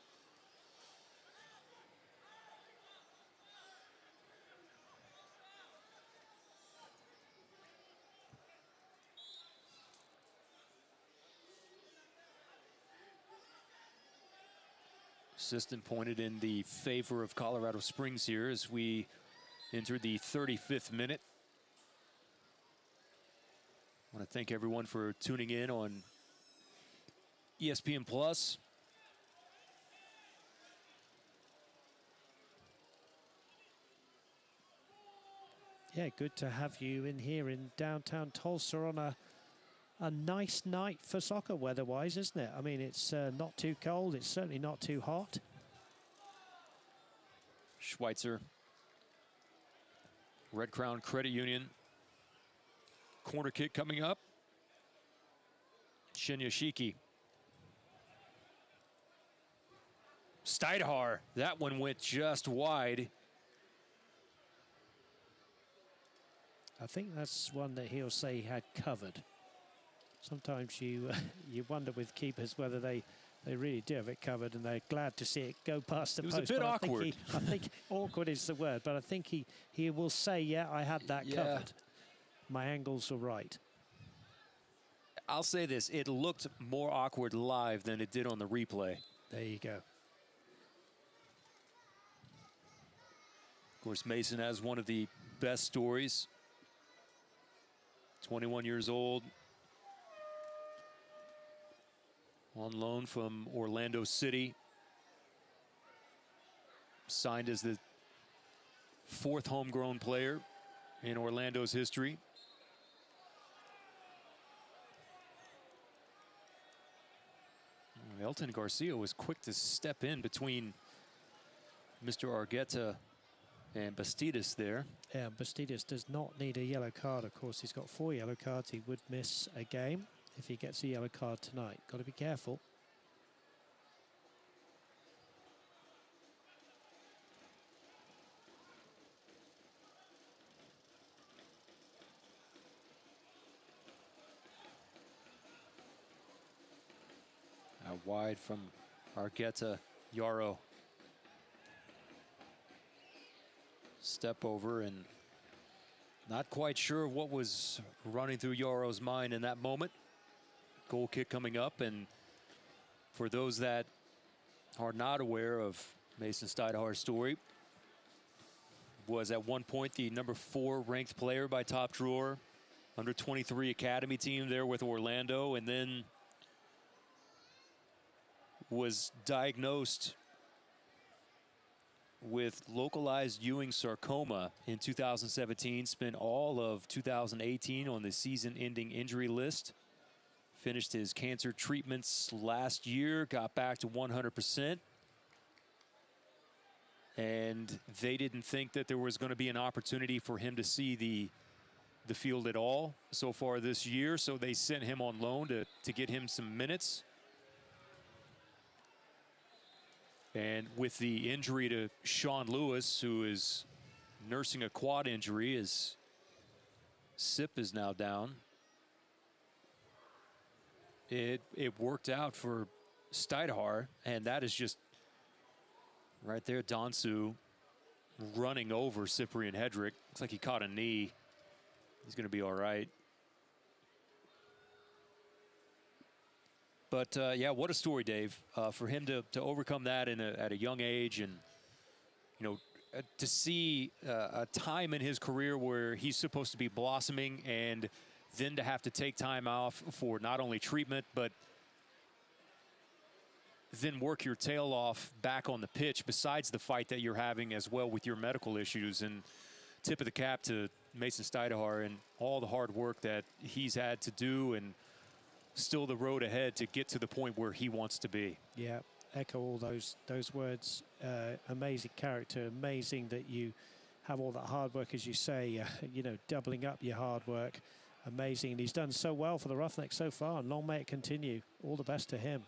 Assistant pointed in the favor of Colorado Springs here as we enter the 35th minute. I want to thank everyone for tuning in on ESPN Plus. Yeah, good to have you in here in downtown Tulsa on a nice night for soccer weather-wise, isn't it? I mean, it's not too cold. It's certainly not too hot. Schweitzer, Red Crown Credit Union. Corner kick coming up. Shinyashiki. Steidhar. That one went just wide. I think that's one that he'll say he had covered. Sometimes you wonder with keepers whether they really do have it covered, and they're glad to see it go past the post. It was a bit awkward. I think awkward is the word, but I think he will say, yeah, I had that covered. My angles were right. I'll say this, it looked more awkward live than it did on the replay. There you go. Of course, Mason has one of the best stories. 21 years old. On loan from Orlando City. Signed as the 4th homegrown player in Orlando's history. Elton Garcia was quick to step in between Mr. Argueta and Bastidas there. Yeah, Bastidas does not need a yellow card. Of course, he's got 4 yellow cards. He would miss a game if he gets a yellow card tonight. Got to be careful. Out wide from Argueta, Yarrow. Step over, and not quite sure what was running through Yarrow's mind in that moment. Goal kick coming up, and for those that are not aware of Mason Steidhar's story, was at one point the number 4 ranked player by Top Drawer, under 23 academy team there with Orlando, and then was diagnosed with localized Ewing sarcoma in 2017, spent all of 2018 on the season-ending injury list, finished his cancer treatments last year, got back to 100%, and they didn't think that there was going to be an opportunity for him to see the field at all so far this year, so they sent him on loan to get him some minutes. And with the injury to Sean Lewis, who is nursing a quad injury, as Sip is now down, it worked out for Steidhar, and that is just right there. Donsu running over Cyprian Hedrick. Looks like he caught a knee. He's going to be all right. But, yeah, what a story, Dave, for him to overcome that at a young age and, to see a time in his career where he's supposed to be blossoming and then to have to take time off for not only treatment, but then work your tail off back on the pitch besides the fight that you're having as well with your medical issues. And tip of the cap to Mason Stidehar and all the hard work that he's had to do and still the road ahead to get to the point where he wants to be. Yeah, echo all those words. Amazing character, amazing that you have all that hard work, as you say, you know, doubling up your hard work. Amazing, and he's done so well for the Roughnecks so far, and long may it continue. All the best to him.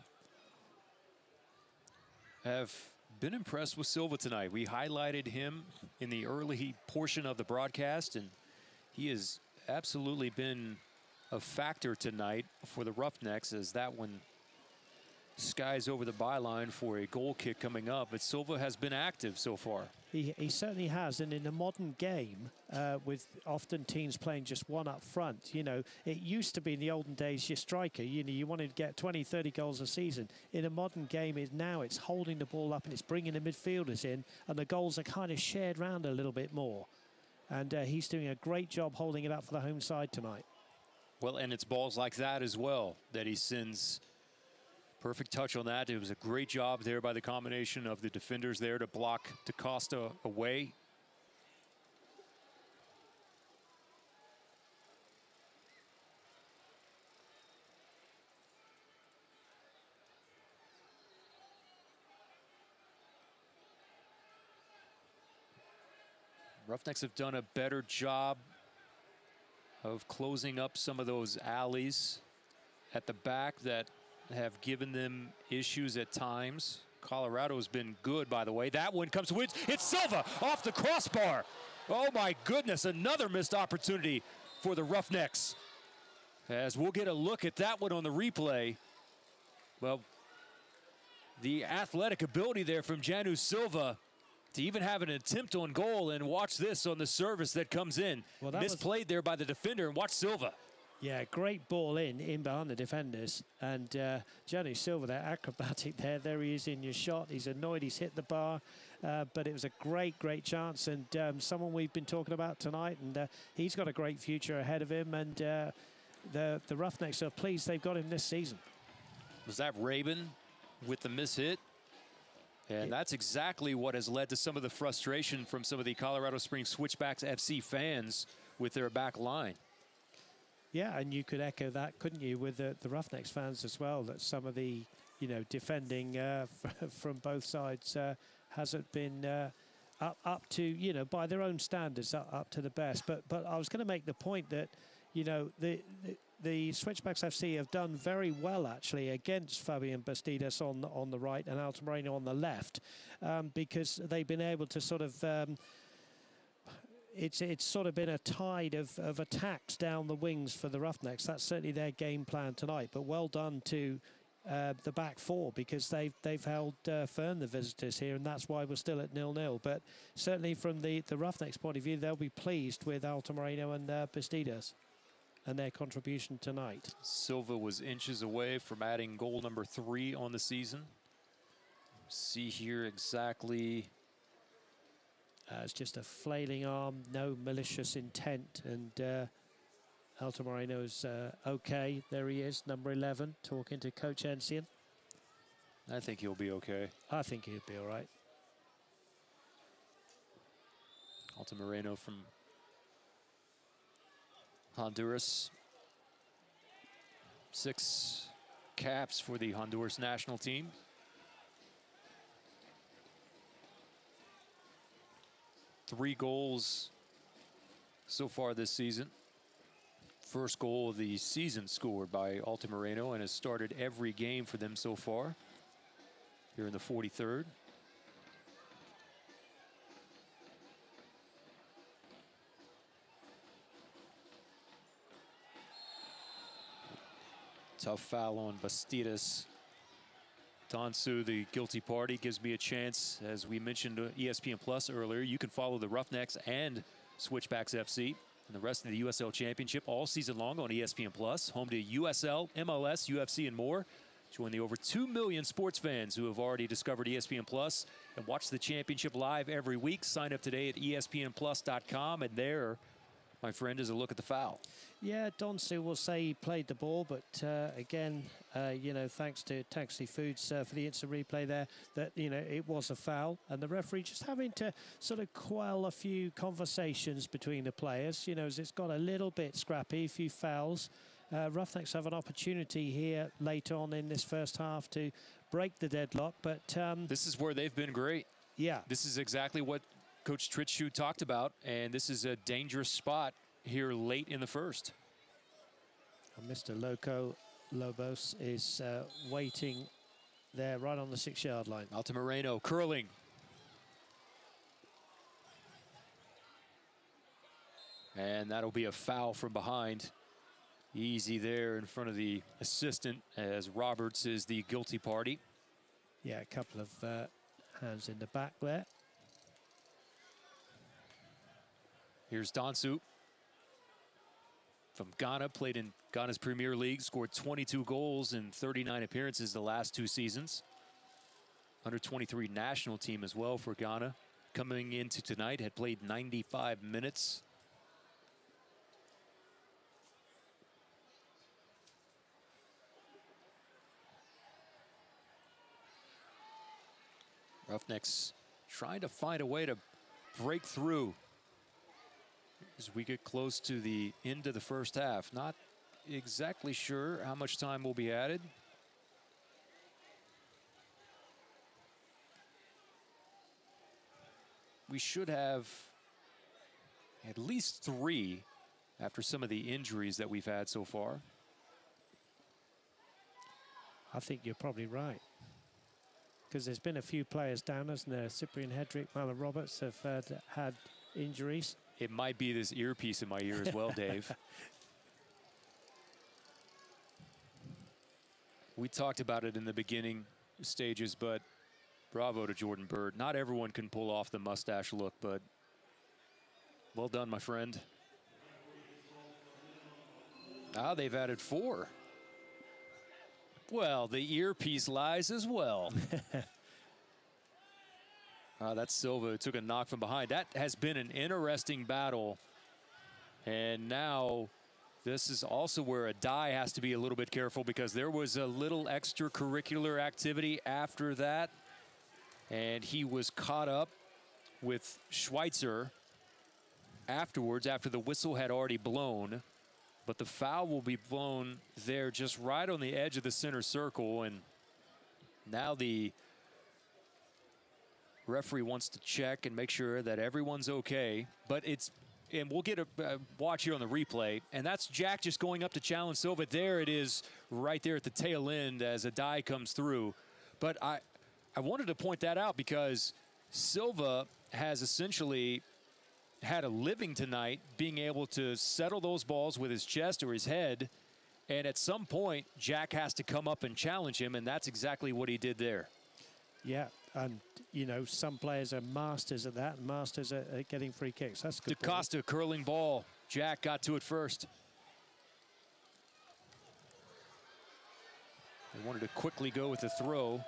Have been impressed with Silva tonight. We highlighted him in the early portion of the broadcast, and he has absolutely been a factor tonight for the Roughnecks as that one skies over the byline for a goal kick coming up. But Silva has been active so far. He certainly has, and in a modern game, with often teams playing just one up front, you know, it used to be in the olden days your striker, you know, you wanted to get 20, 30 goals a season. In a modern game, now it's holding the ball up and it's bringing the midfielders in, and the goals are kind of shared around a little bit more. And he's doing a great job holding it up for the home side tonight. Well, and it's balls like that as well that he sends. Perfect touch on that. It was a great job there by the combination of the defenders there to block DaCosta away. Roughnecks have done a better job of closing up some of those alleys at the back that have given them issues at times. Colorado's been good, by the way. That one comes to wins. It's Silva off the crossbar. Oh my goodness, another missed opportunity for the Roughnecks. As we'll get a look at that one on the replay. Well, the athletic ability there from Janu Silva to even have an attempt on goal, and watch this on the service that comes in. Well, misplayed there by the defender, and watch Silva. Yeah, great ball in behind the defenders. And Janu Silva, there, acrobatic there. There he is in your shot. He's annoyed he's hit the bar. But it was a great great chance. And someone we've been talking about tonight. And he's got a great future ahead of him. And the Roughnecks are pleased they've got him this season. Was that Rabin with the miss hit? And that's exactly what has led to some of the frustration from some of the Colorado Springs Switchbacks FC fans with their back line. Yeah, and you could echo that, couldn't you, with the Roughnecks fans as well, that some of the, you know, defending from both sides hasn't been up to, you know, by their own standards, up to the best. But I was going to make the point that, you know, the Switchbacks FC have done very well, actually, against Fabian Bastidas on the right and Alto Moreno on the left, because they've been able to sort of... It's sort of been a tide of attacks down the wings for the Roughnecks. That's certainly their game plan tonight. But well done to the back four, because they've held firm, the visitors here, and that's why we're still at 0-0. But certainly from the Roughnecks' point of view, they'll be pleased with Alto Moreno and Bastidas and their contribution tonight. Silva was inches away from adding goal number 3 on the season. See here exactly. It's just a flailing arm, no malicious intent, and Alto Moreno's okay. There he is, number 11, talking to Coach Ensian. I think he'll be okay. I think he'll be all right. Alto Moreno from Honduras. 6 caps for the Honduras national team. Three goals so far this season. First goal of the season scored by Alto Moreno, and has started every game for them so far. Here in the 43rd. Tough foul on Bastidas. Tansu, the guilty party, gives me a chance. As we mentioned ESPN Plus earlier, you can follow the Roughnecks and Switchbacks FC and the rest of the USL Championship all season long on ESPN Plus. Home to USL, MLS, UFC, and more. Join the over 2 million sports fans who have already discovered ESPN Plus and watch the championship live every week. Sign up today at espnplus.com, and there, my friend, is a look at the foul. Yeah, Donsu will say he played the ball, but again, you know, thanks to Taxi Foods for the instant replay there, that, you know, it was a foul. And the referee just having to sort of quell a few conversations between the players, you know, as it's got a little bit scrappy, a few fouls. Roughnecks have an opportunity here later on in this first half to break the deadlock, but... this is where they've been great. Yeah. This is exactly what Coach Tritschu talked about, and this is a dangerous spot here late in the first. And Mr. Loco Lobos is waiting there right on the 6-yard line. Altamirano curling. And that'll be a foul from behind. Easy there in front of the assistant, as Roberts is the guilty party. Yeah, a couple of hands in the back there. Here's Donsu from Ghana, played in Ghana's Premier League, scored 22 goals in 39 appearances the last 2 seasons. Under 23 national team as well for Ghana. Coming into tonight, had played 95 minutes. Roughnecks trying to find a way to break through as we get close to the end of the first half. Not exactly sure how much time will be added. We should have at least 3 after some of the injuries that we've had so far. I think you're probably right, because there's been a few players down, hasn't there? Cyprian Hedrick, Mala Roberts have had injuries. It might be this earpiece in my ear as well, Dave. We talked about it in the beginning stages, but bravo to Jordan Bird. Not everyone can pull off the mustache look, but well done, my friend. Now they've added 4. Well, the earpiece lies as well. That's Silva who took a knock from behind. That has been an interesting battle. And now this is also where a die has to be a little bit careful, because there was a little extracurricular activity after that. And he was caught up with Schweitzer afterwards, after the whistle had already blown. But the foul will be blown there just right on the edge of the center circle. And now the referee wants to check and make sure that everyone's okay. But it's, and we'll get a watch here on the replay. And that's Jack just going up to challenge Silva. There it is right there at the tail end as a die comes through. But I wanted to point that out because Silva has essentially had a living tonight being able to settle those balls with his chest or his head. And at some point, Jack has to come up and challenge him, and that's exactly what he did there. Yeah, and, you know, some players are masters at that, and masters at getting free kicks. That's good. DaCosta curling ball. Jack got to it first. They wanted to quickly go with the throw.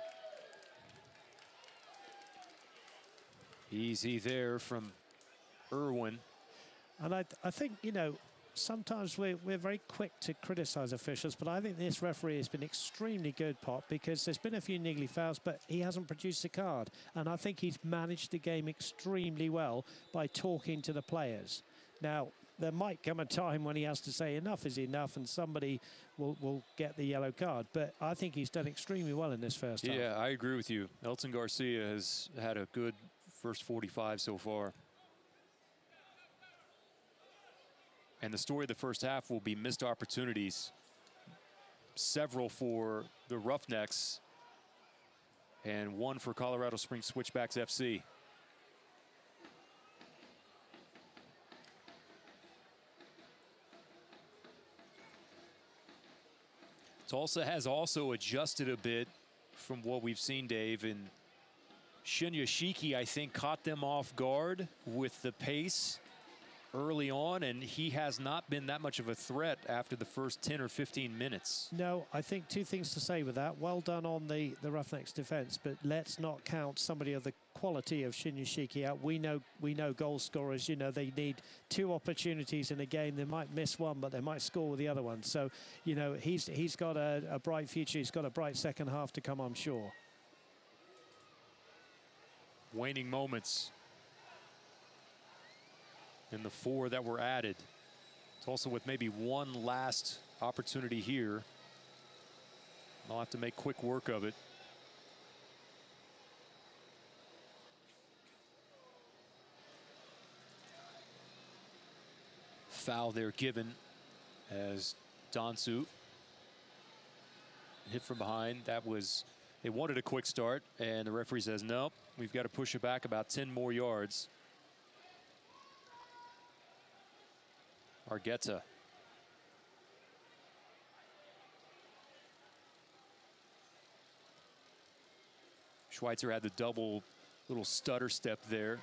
Easy there from Irwin. And I think, you know, sometimes we're very quick to criticize officials, but I think this referee has been extremely good, Pop, because there's been a few niggly fouls, but he hasn't produced a card. And I think he's managed the game extremely well by talking to the players. Now, there might come a time when he has to say enough is enough and somebody will get the yellow card. But I think he's done extremely well in this first half. Yeah, I agree with you. Elton Garcia has had a good first 45 so far. And the story of the first half will be missed opportunities. Several for the Roughnecks and 1 for Colorado Springs Switchbacks FC. Tulsa has also adjusted a bit from what we've seen, Dave, and Shinya Shiki, I think, caught them off guard with the pace early on, and he has not been that much of a threat after the first 10 or 15 minutes. No, I think two things to say with that. Well done on the Roughnecks defense, but let's not count somebody of the quality of Shin Yoshiki out. We know goal scorers, you know, they need 2 opportunities in a game. They might miss one, but they might score with the other one. So, you know, he's got a bright future. He's got a bright second half to come, I'm sure. Waning moments in the 4 that were added. Tulsa with maybe one last opportunity here. They'll have to make quick work of it. Foul there given as Dansu hit from behind. That was, they wanted a quick start, and the referee says, nope, we've got to push it back about 10 more yards. Argueta. Schweitzer had the double little stutter step there.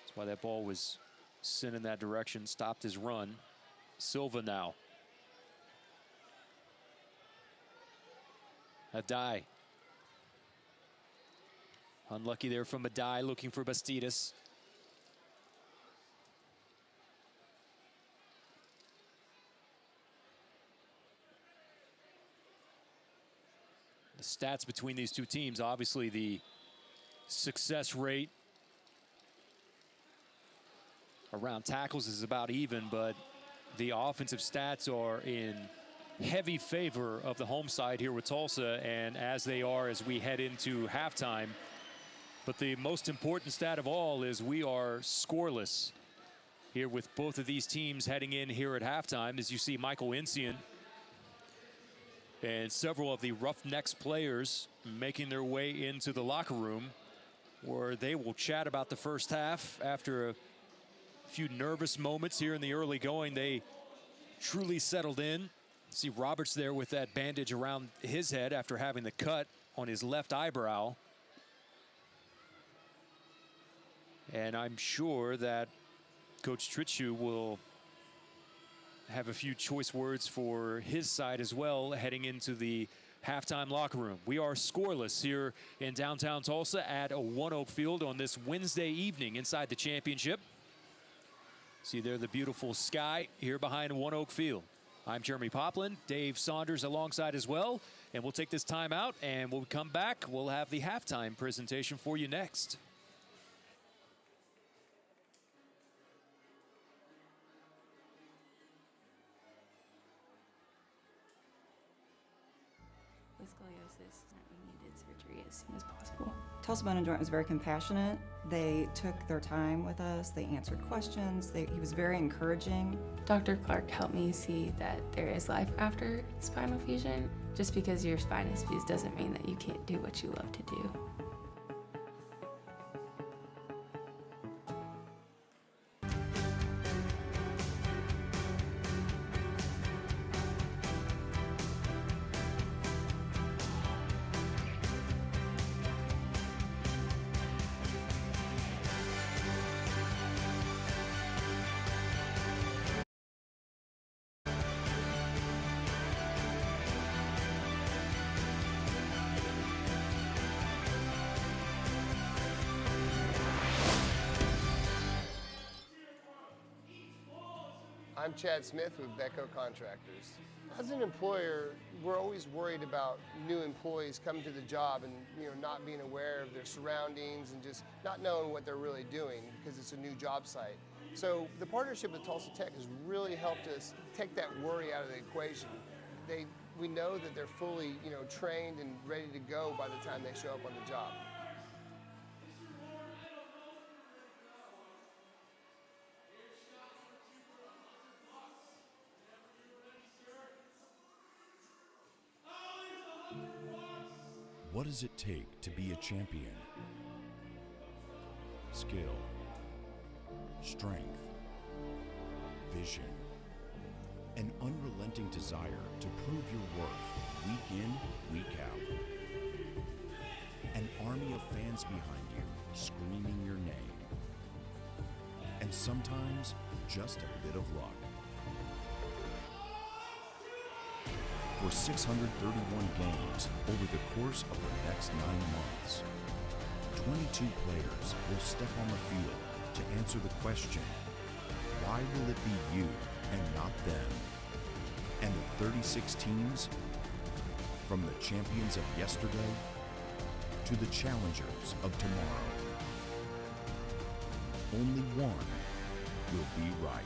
That's why that ball was sent in that direction, stopped his run. Silva now. Adai. Unlucky there from Adai, looking for Bastidas. The stats between these two teams, obviously the success rate around tackles is about even, but the offensive stats are in heavy favor of the home side here with Tulsa, and as they are as we head into halftime. But the most important stat of all is we are scoreless here with both of these teams heading in here at halftime. As you see, Michael Insian and several of the Roughnecks players making their way into the locker room, where they will chat about the first half. After a few nervous moments here in the early going, they truly settled in. See Roberts there with that bandage around his head after having the cut on his left eyebrow. And I'm sure that Coach Tritchu will have a few choice words for his side as well heading into the halftime locker room. We are scoreless here in downtown Tulsa at One Oak Field on this Wednesday evening inside the championship. See there the beautiful sky here behind One Oak Field. I'm Jeremy Poplin, Dave Saunders alongside as well, and we'll take this time out, and we'll come back. We'll have the halftime presentation for you next. With scoliosis, we needed surgery as soon as possible. Tulsa Bone and Joint was very compassionate. They took their time with us. They answered questions. He was very encouraging. Dr. Clark helped me see that there is life after spinal fusion. Just because your spine is fused doesn't mean that you can't do what you love to do. I'm Chad Smith with Becco Contractors. As an employer, we're always worried about new employees coming to the job and not being aware of their surroundings and just not knowing what they're really doing because it's a new job site. So the partnership with Tulsa Tech has really helped us take that worry out of the equation. We know that they're fully trained and ready to go by the time they show up on the job. What does it take to be a champion? Skill, strength, vision, an unrelenting desire to prove your worth week in, week out. An army of fans behind you screaming your name. And sometimes just a bit of luck. For 631 games over the course of the next 9 months, 22 players will step on the field to answer the question, why will it be you and not them? And the 36 teams, from the champions of yesterday to the challengers of tomorrow, only one will be right.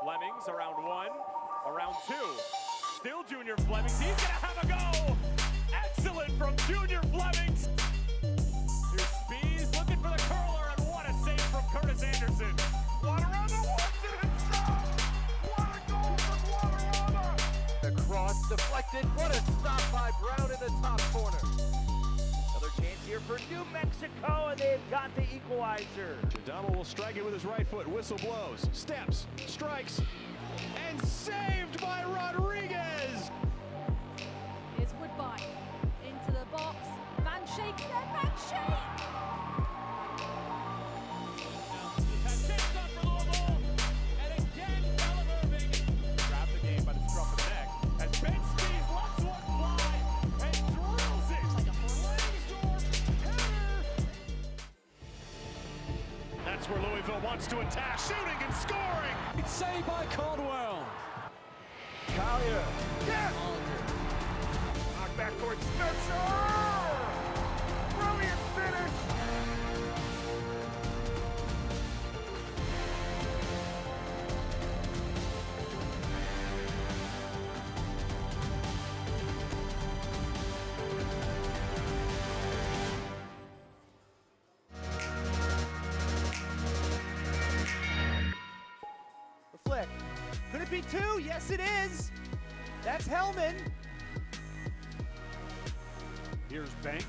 Flemings, around 1, around 2. Still Junior Flemings, he's gonna have a go! Excellent from Junior Flemings! Here's Spees looking for the curler, and what a save from Curtis Anderson! Guadarrama wants it himself! What a goal from Guadarrama! The cross deflected, what a stop by Brown in the top corner. Another chance here for New Mexico, and they've got the equalizer. Donald will strike it with his right foot. Whistle blows. Steps. Strikes. And saved by Rodriguez. Here's Woodbine. Into the box. Van Schaik there. Van Schaik! And again, Ellen Irving grabbed the game by the scruff of the neck as Ben Spees lets one fly and drills it like a Flangsdorf header. That's where Louisville wants to attack. Shooting and scoring. It's saved by Caldwell. Collier. Yes! Knock back towards Spencer. Brilliant finish. The flick. Could it be 2? Yes, it is. That's Hellman. Here's Banks.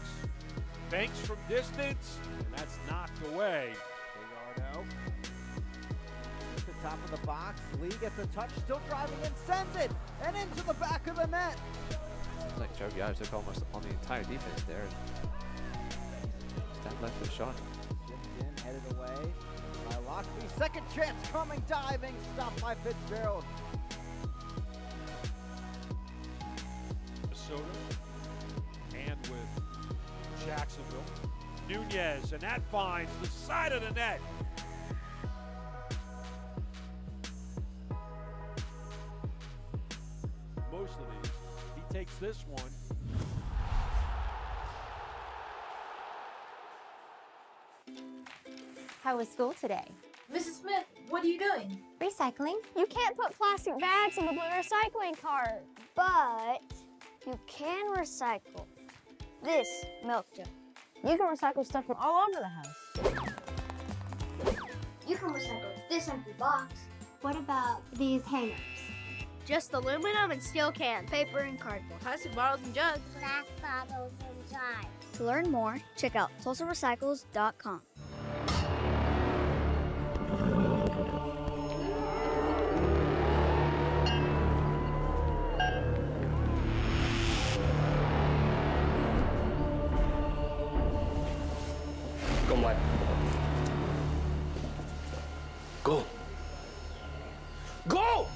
Banks from distance, and that's knocked away. Gallardo. At the top of the box, Lee gets a touch, still driving and sends it, and into the back of the net. It's like Joe Gallagher took almost on the entire defense there. Stand left for the shot. Jim headed away by Lockby. Second chance coming, diving, stopped by Fitzgerald. Minnesota and with Jacksonville. Nunez, and that finds the side of the net. Most of these, he takes this one. How was school today? Mrs. Smith, what are you doing? Recycling. You can't put plastic bags in the blue recycling cart, but you can recycle this milk jug. You can recycle stuff from all over the house. You can recycle this empty box. What about these hangers? Just aluminum and steel cans, paper and cardboard, plastic bottles and jugs, glass bottles and jars. To learn more, check out TulsaRecycles.com. Go, Mike. Go. Go!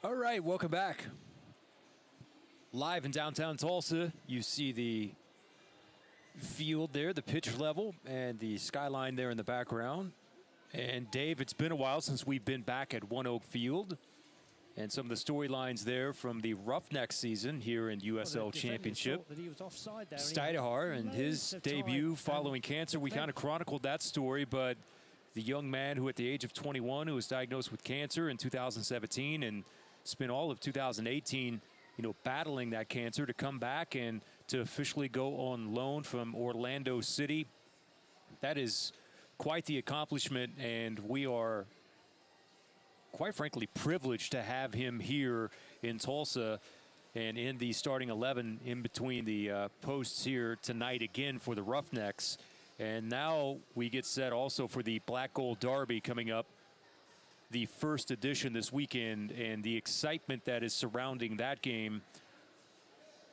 All right, welcome back. Live in downtown Tulsa, you see the field there, the pitch level, and the skyline there in the background. And Dave, it's been a while since we've been back at One Oak Field. And some of the storylines there from the Roughnecks season here in USL Championship. Steidehar and his debut following cancer. We kind of chronicled that story, but the young man who at the age of 21 who was diagnosed with cancer in 2017 and spent all of 2018, battling that cancer to come back and to officially go on loan from Orlando City. That is quite the accomplishment, and we are, quite frankly, privileged to have him here in Tulsa and in the starting 11 in between the posts here tonight again for the Roughnecks. And now we get set also for the Black Gold Derby coming up, the first edition this weekend, and the excitement that is surrounding that game.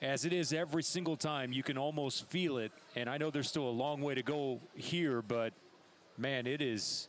As it is every single time, you can almost feel it. And I know there's still a long way to go here, but man, it's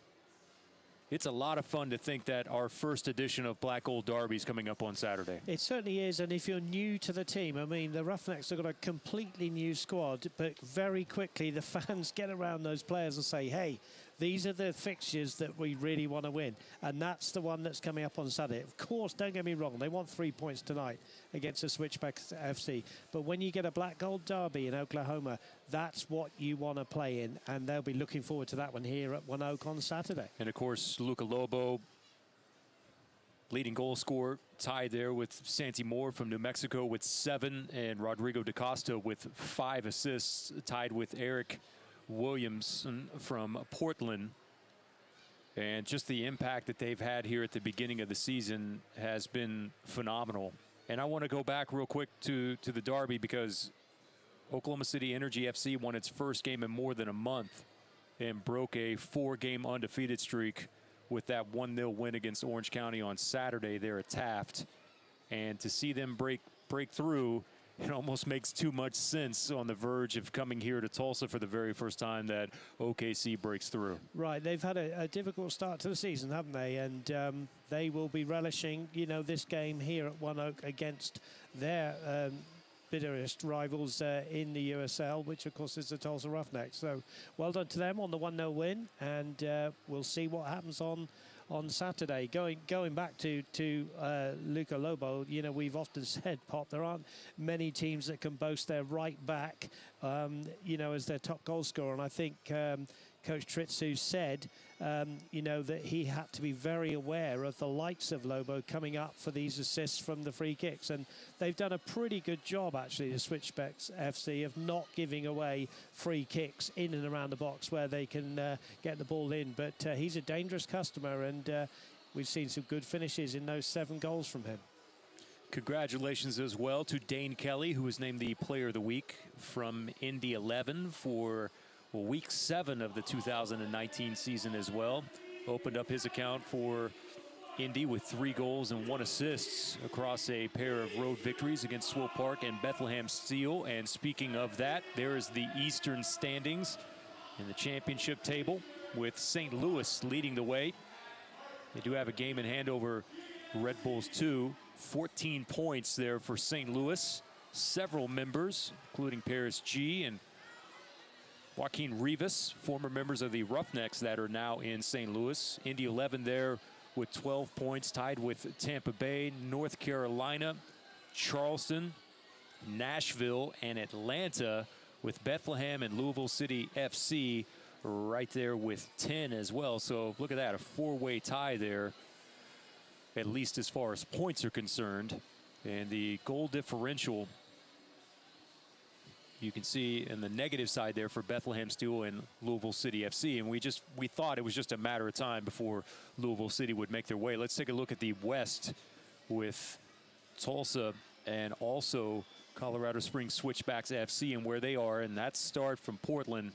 a lot of fun to think that our first edition of Black Gold Derby is coming up on Saturday. It certainly is, and if you're new to the team, I mean, the Roughnecks have got a completely new squad, but very quickly the fans get around those players and say, hey, these are the fixtures that we really want to win, and that's the one that's coming up on Saturday. Of course, don't get me wrong, they want 3 points tonight against the Switchbacks FC, but when you get a Black Gold Derby in Oklahoma, that's what you want to play in, and they'll be looking forward to that one here at One Oak on Saturday. And of course, Luca Lobo, leading goal scorer, tied there with Santi Moore from New Mexico with 7, and Rodrigo da Costa with 5 assists, tied with Eric Williamson from Portland. And just the impact that they've had here at the beginning of the season has been phenomenal. And I want to go back real quick to the Derby, because Oklahoma City Energy FC won its first game in more than a month and broke a 4-game undefeated streak with that 1-0 win against Orange County on Saturday there at Taft. And to see them break through, it almost makes too much sense on the verge of coming here to Tulsa for the very first time that OKC breaks through. Right, they've had a difficult start to the season, haven't they? And they will be relishing, this game here at One Oak against their bitterest rivals in the USL, which of course is the Tulsa Roughnecks. So well done to them on the 1-0 win, and we'll see what happens on Saturday. Going back to Luca Lobo, we've often said, Pop, there aren't many teams that can boast their right back, as their top goal scorer. And I think Coach Tritsu said, that he had to be very aware of the likes of Lobo coming up for these assists from the free kicks. And they've done a pretty good job, actually, the Switchbacks FC, of not giving away free kicks in and around the box where they can get the ball in. But he's a dangerous customer, and we've seen some good finishes in those 7 goals from him. Congratulations as well to Dane Kelly, who was named the Player of the Week from Indy 11 for Week 7 of the 2019 season as well. Opened up his account for Indy with 3 goals and 1 assist across a pair of road victories against Swope Park and Bethlehem Steel. And speaking of that, there is the Eastern standings in the championship table with St. Louis leading the way They do have a game in hand over Red Bulls 2. 14 points there for St. Louis. Several members, including Paris G and Joaquin Rivas, former members of the Roughnecks that are now in St. Louis. Indy 11 there with 12 points, tied with Tampa Bay, North Carolina, Charleston, Nashville, and Atlanta, with Bethlehem and Louisville City FC right there with 10 as well. So look at that, a four-way tie there, at least as far as points are concerned. And the goal differential, you can see in the negative side there for Bethlehem Steel and Louisville City FC. And we thought it was just a matter of time before Louisville City would make their way. Let's take a look at the West with Tulsa and also Colorado Springs Switchbacks FC and where they are. And that start from Portland.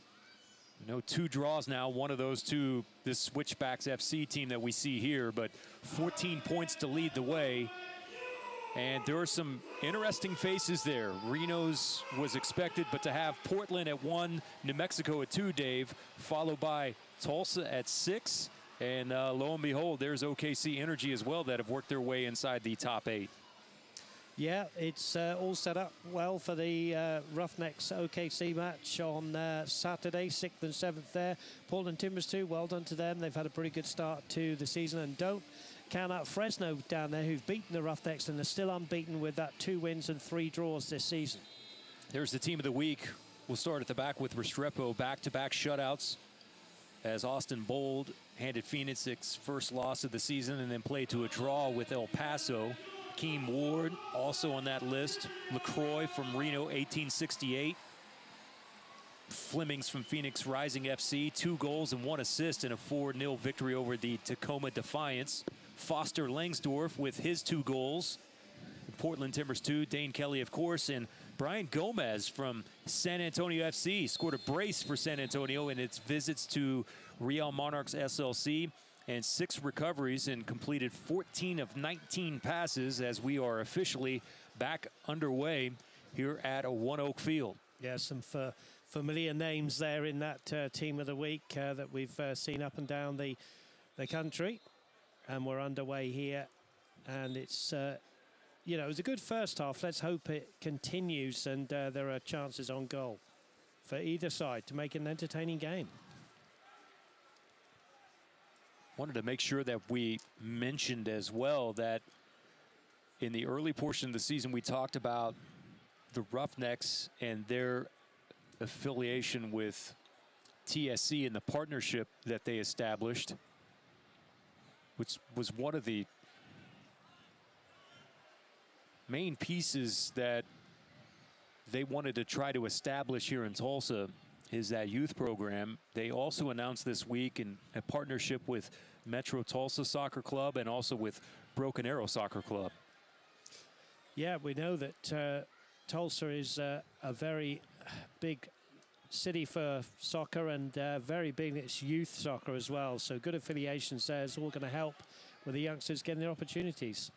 You know, 2 draws now, one of those two, this Switchbacks FC team that we see here, but 14 points to lead the way. And there are some interesting faces there. Reno's was expected, but to have Portland at 1, New Mexico at 2, Dave, followed by Tulsa at 6. And lo and behold, there's OKC Energy as well that have worked their way inside the top 8. Yeah, it's all set up well for the Roughnecks OKC match on Saturday, 6th and 7th there. Portland Timbers too, well done to them. They've had a pretty good start to the season. And don't count out Fresno down there, who've beaten the Roughnecks and are still unbeaten with that 2 wins and 3 draws this season. There's the team of the week. We'll start at the back with Restrepo, back-to-back shutouts, as Austin Bold handed Phoenix its first loss of the season and then played to a draw with El Paso. Keem Ward also on that list. LaCroix from Reno, 1868. Flemings from Phoenix Rising FC, 2 goals and 1 assist in a 4-0 victory over the Tacoma Defiance. Foster Langsdorff with his 2 goals. Portland Timbers 2, Dane Kelly, of course, and Brian Gomez from San Antonio FC scored a brace for San Antonio in its visits to Real Monarchs SLC. And 6 recoveries and completed 14 of 19 passes as we are officially back underway here at One Oak Field. Yeah, some familiar names there in that team of the week that we've seen up and down the country. And we're underway here. And it's, you know, it was a good first half. Let's hope it continues and there are chances on goal for either side to make an entertaining game. Wanted to make sure that we mentioned as well that in the early portion of the season, we talked about the Roughnecks and their affiliation with TSC and the partnership that they established, which was one of the main pieces that they wanted to try to establish here in Tulsa, is that youth program. They also announced this week in a partnership with Metro Tulsa Soccer Club and also with Broken Arrow Soccer Club. Yeah, we know that Tulsa is a very big city for soccer and very big in its youth soccer as well. So good affiliations there is all going to help with the youngsters getting their opportunities.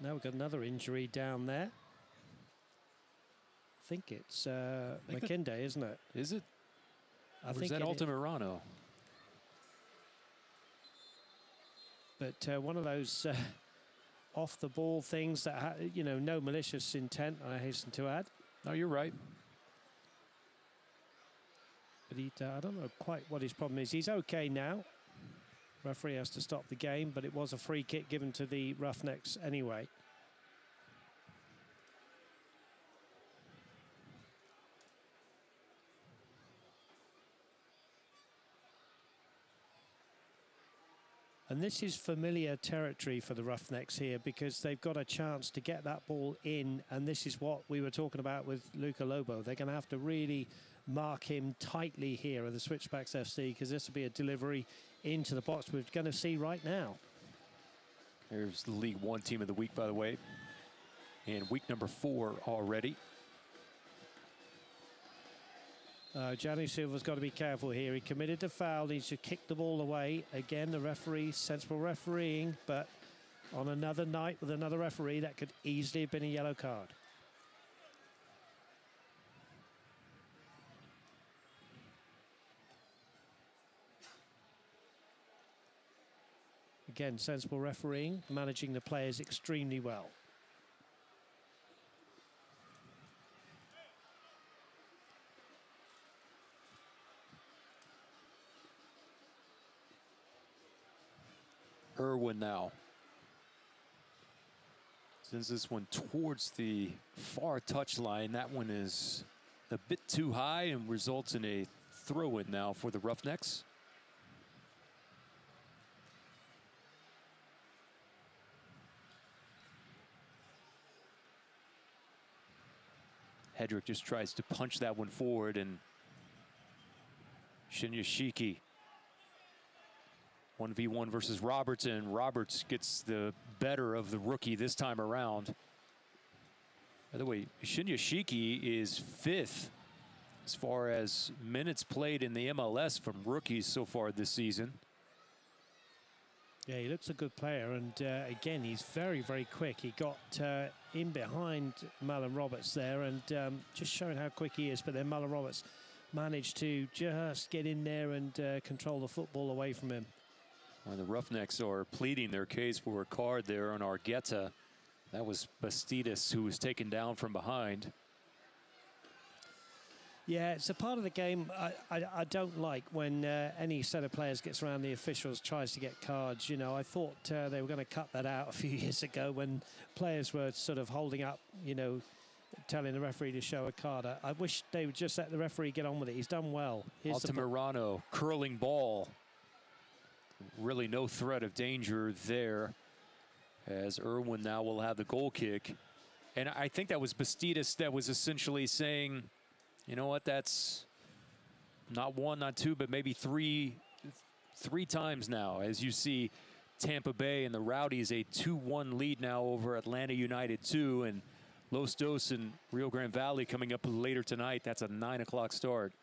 Now we've got another injury down there. I think it's McKinday, isn't it? Is it? I think that Altamirano. But one of those off-the-ball things that, you know, no malicious intent, I hasten to add. No, you're right. But I don't know quite what his problem is. He's okay now. Referee has to stop the game, but it was a free kick given to the Roughnecks anyway. And this is familiar territory for the Roughnecks here because they've got a chance to get that ball in, and this is what we were talking about with Luca Lobo. They're going to have to really mark him tightly here at the Switchbacks FC because this will be a delivery into the box we're going to see right now. Here's the League One team of the week, by the way, and week number 4 already. Gianni Silva's got to be careful here. He committed a foul. He should kick the ball away. Again, the referee, sensible refereeing, but on another night with another referee, that could easily have been a yellow card. Again, sensible refereeing, managing the players extremely well. Irwin now. Sends this one towards the far touchline. That one is a bit too high and results in a throw-in now for the Roughnecks. Hedrick just tries to punch that one forward, and Shinyashiki 1v1 versus Robertson. Roberts gets the better of the rookie this time around. By the way, Shinyashiki is 5th as far as minutes played in the MLS from rookies so far this season. Yeah, he looks a good player, and again, he's very, very quick. He got in behind Marlon Roberts there, and just showing how quick he is. But then Marlon Roberts managed to just get in there and control the football away from him. Well, the Roughnecks are pleading their case for a card there on Argueta. That was Bastidas who was taken down from behind. Yeah, it's a part of the game I don't like when any set of players gets around the officials, tries to get cards. You know, I thought they were going to cut that out a few years ago when players were sort of holding up, you know, telling the referee to show a card. I wish they would just let the referee get on with it. He's done well. Altamirano, curling ball. Really no threat of danger there, as Irwin now will have the goal kick. And I think that was Bastidas that was essentially saying, you know what, that's not one, not two, but maybe three times now, as you see Tampa Bay and the Rowdies a 2-1 lead now over Atlanta United 2, and Los Dos and Rio Grande Valley coming up later tonight. That's a 9 o'clock start.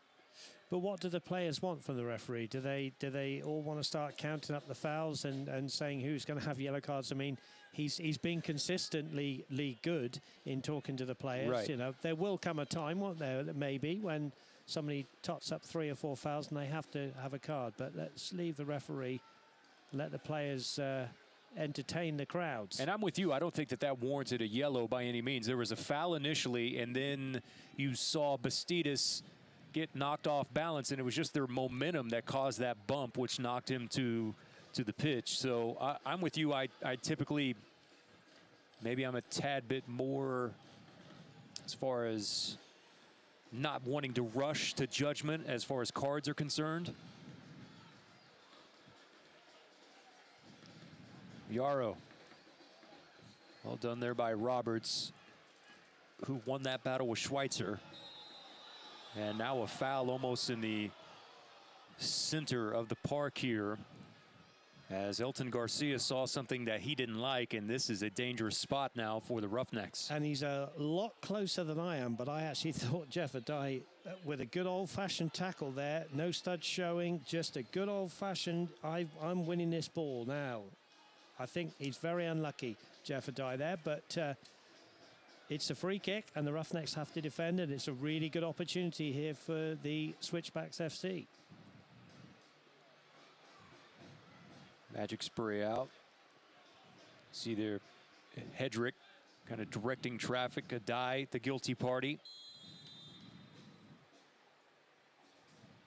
But what do the players want from the referee? Do they all want to start counting up the fouls and saying who's going to have yellow cards? I mean, he's been consistently good in talking to the players. Right. You know, there will come a time, won't there, maybe, when somebody tots up 3 or 4 fouls and they have to have a card. But let's leave the referee, let the players entertain the crowds. And I'm with you. I don't think that warranted a yellow by any means. There was a foul initially, and then you saw Bastidas get knocked off balance, and it was just their momentum that caused that bump, which knocked him to the pitch. So I'm with you. I typically, maybe I'm a tad bit more as far as not wanting to rush to judgment as far as cards are concerned. Yarrow. Well done there by Roberts, who won that battle with Schweitzer. And now a foul almost in the center of the park here, as Elton Garcia saw something that he didn't like, and this is a dangerous spot now for the Roughnecks. And he's a lot closer than I am, but I actually thought Jeff Adai, with a good old-fashioned tackle there, no studs showing, just a good old-fashioned, I'm winning this ball now. I think he's very unlucky, Jeff Adai there, but it's a free kick, and the Roughnecks have to defend, and it's a really good opportunity here for the Switchbacks FC. Magic spray out. See there, Hedrick kind of directing traffic. Adai, the guilty party.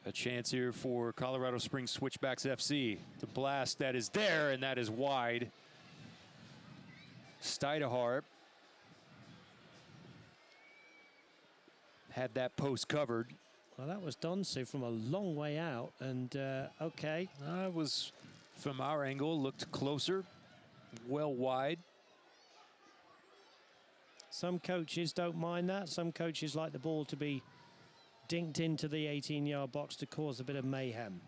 A chance here for Colorado Springs Switchbacks FC. The blast that is there, and that is wide. Steidehart had that post covered. Well, that was Donsu from a long way out, and okay. It was, from our angle, looked closer, well wide. Some coaches don't mind that. Some coaches like the ball to be dinked into the 18-yard box to cause a bit of mayhem.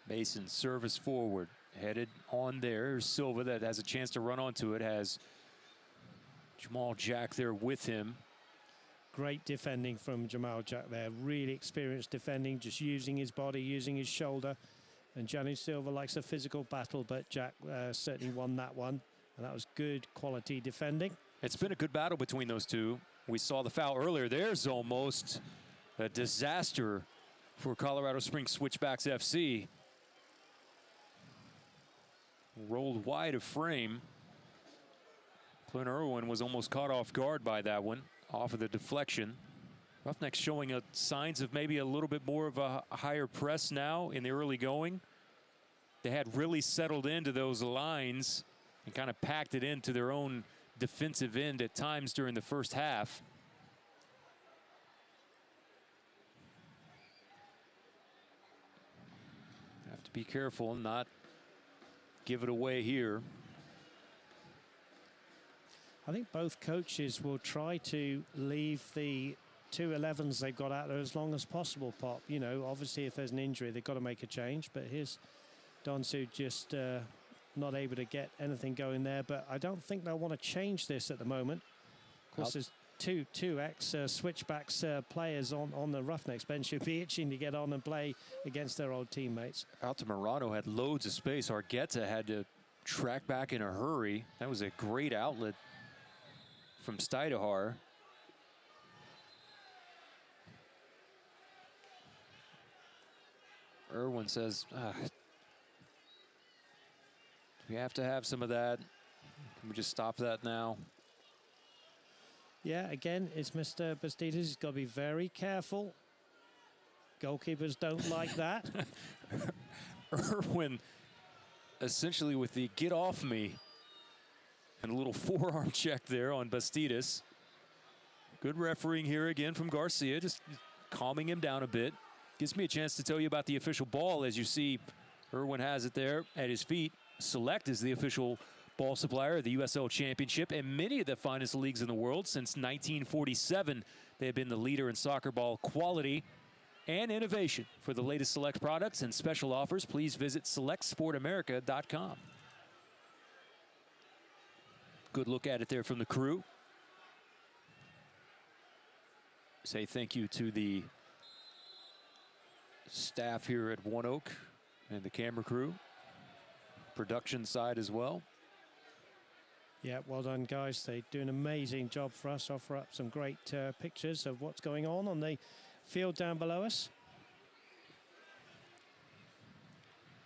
Mason, service forward, headed on there. Here's Silva that has a chance to run onto it, has Jamal Jack there with him. Great defending from Jamal Jack there. Really experienced defending, just using his body, using his shoulder. And Janu Silva likes a physical battle, but Jack certainly won that one. And that was good quality defending. It's been a good battle between those two. We saw the foul earlier. There's almost a disaster for Colorado Springs Switchbacks FC. Rolled wide of frame. Clint Irwin was almost caught off guard by that one, off of the deflection. Roughnecks showing signs of maybe a little bit more of a higher press now in the early going. They had really settled into those lines and kind of packed it into their own defensive end at times during the first half. Have to be careful and not give it away here. I think both coaches will try to leave the 2 11s they've got out there as long as possible, Pop. You know, obviously if there's an injury, they've got to make a change. But here's Donsu just not able to get anything going there. But I don't think they'll want to change this at the moment. Of course, there's two ex-Switchbacks players on the Roughnecks bench who'd be itching to get on and play against their old teammates. Altamirano had loads of space. Argueta had to track back in a hurry. That was a great outlet from Steidehar. Irwin says, we have to have some of that. Can we just stop that now? Yeah, again, it's Mr. Bastidas. He's got to be very careful. Goalkeepers don't like that. Irwin essentially with the get off me and a little forearm check there on Bastidas. Good refereeing here again from Garcia, just calming him down a bit. Gives me a chance to tell you about the official ball. As you see, Irwin has it there at his feet. Select is the official ball supplier of the USL Championship and many of the finest leagues in the world. Since 1947, they have been the leader in soccer ball quality and innovation. For the latest Select products and special offers, please visit selectsportamerica.com. Good look at it there from the crew. Say thank you to the staff here at One Oak and the camera crew. Production side as well. Yeah, well done, guys. They do an amazing job for us, offer up some great pictures of what's going on the field down below us.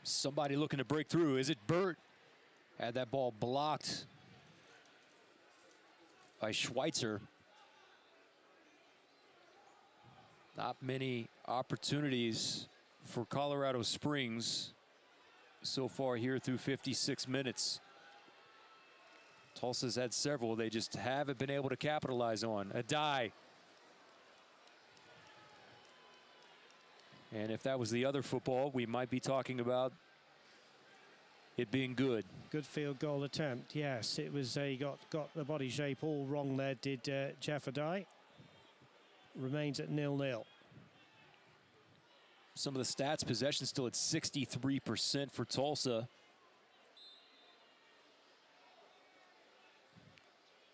Somebody looking to break through. Is it Burt? Had that ball blocked by Schweitzer. Not many opportunities for Colorado Springs so far here through 56 minutes. Tulsa's had several. They just haven't been able to capitalize on. A die. And if that was the other football, we might be talking about it being good. Good field goal attempt, yes. It was got the body shape all wrong there, did Jeff Adai. Remains at 0-0. Some of the stats, possession still at 63% for Tulsa.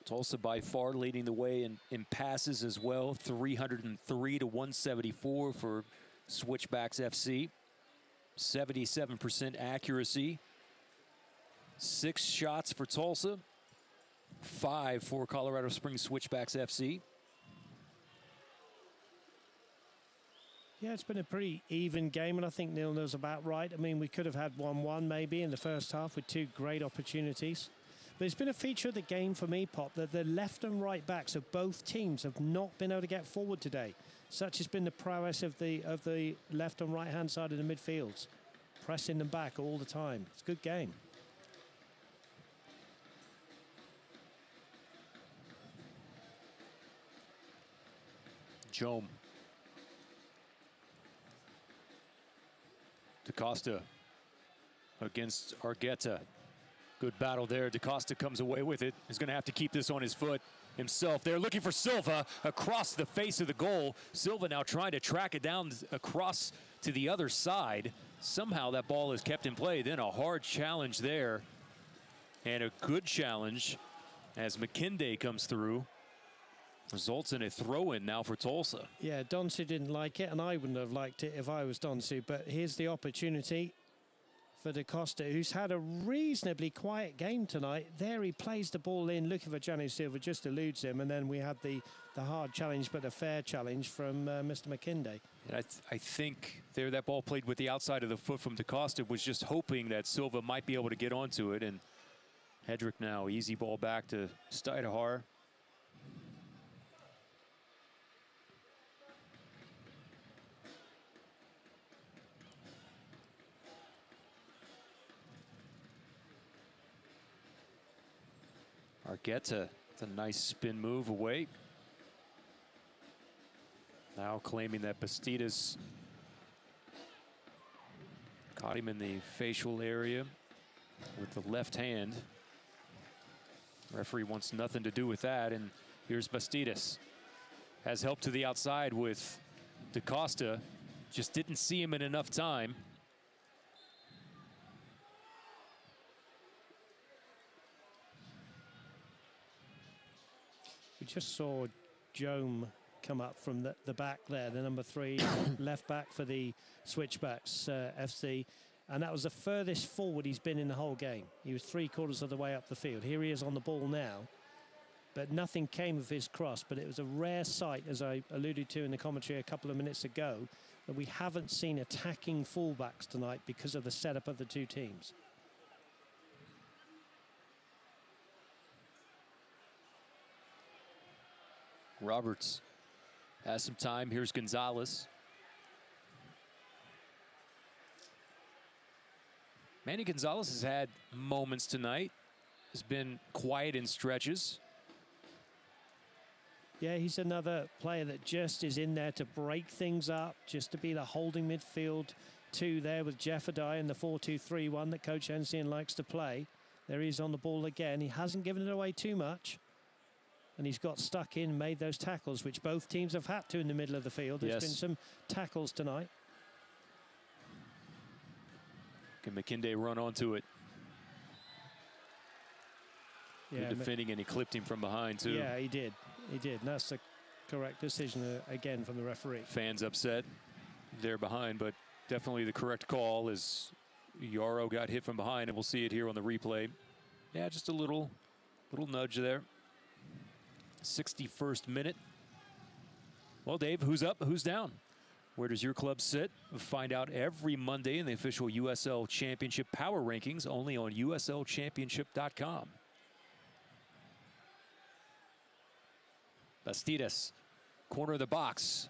Tulsa by far leading the way in passes as well. 303 to 174 for Switchbacks FC. 77% accuracy. 6 shots for Tulsa. 5 for Colorado Springs Switchbacks FC. Yeah, it's been a pretty even game, and I think 0-0's about right. I mean, we could have had 1-1 maybe in the first half with 2 great opportunities. But it's been a feature of the game for me, Pop, that the left and right backs of both teams have not been able to get forward today. Such has been the prowess of the left and right-hand side of the midfields. Pressing them back all the time. It's a good game. Jome. DaCosta against Argueta. Good battle there. DaCosta comes away with it. He's going to have to keep this on his foot himself. They're looking for Silva across the face of the goal. Silva now trying to track it down across to the other side. Somehow that ball is kept in play. Then a hard challenge there. And a good challenge as McKinday comes through. Results in a throw-in now for Tulsa. Yeah, Donsu didn't like it, and I wouldn't have liked it if I was Donsu. But here's the opportunity for DaCosta, who's had a reasonably quiet game tonight. There he plays the ball in, looking for Johnny Silva, just eludes him, and then we had the hard challenge, but a fair challenge from Mr. McKinday. And I think there that ball played with the outside of the foot from DaCosta, was just hoping that Silva might be able to get onto it, and Hedrick now, easy ball back to Steidehar. Argueta, it's a nice spin move away. Now claiming that Bastidas caught him in the facial area with the left hand. Referee wants nothing to do with that, and here's Bastidas. Has help to the outside with DaCosta. Just didn't see him in enough time. We just saw Jome come up from the back there, the number 3 left back for the Switchbacks FC. And that was the furthest forward he's been in the whole game. He was 3/4 of the way up the field. Here he is on the ball now. But nothing came of his cross. But it was a rare sight, as I alluded to in the commentary a couple of minutes ago, that we haven't seen attacking fullbacks tonight because of the setup of the two teams. Roberts has some time. Here's Gonzalez. Manny Gonzalez has had moments tonight. Has been quiet in stretches. Yeah, he's another player that just is in there to break things up, just to be the holding midfield 2 there with Jefferdai and the 4-2-3-1 that Coach Ensign likes to play. There he is on the ball again. He hasn't given it away too much. And he's got stuck in, made those tackles, which both teams have had to in the middle of the field. There's been some tackles tonight. Can McKinday run onto it? Yeah, good defending, and he clipped him from behind, too. Yeah, he did. He did. And that's the correct decision, again, from the referee. Fans upset. They're behind, but definitely the correct call as Yarrow got hit from behind, and we'll see it here on the replay. Yeah, just a little nudge there. 61st minute. Well, Dave, who's up, who's down? Where does your club sit? Find out every Monday in the official USL Championship Power Rankings, only on USLChampionship.com. Bastidas, corner of the box.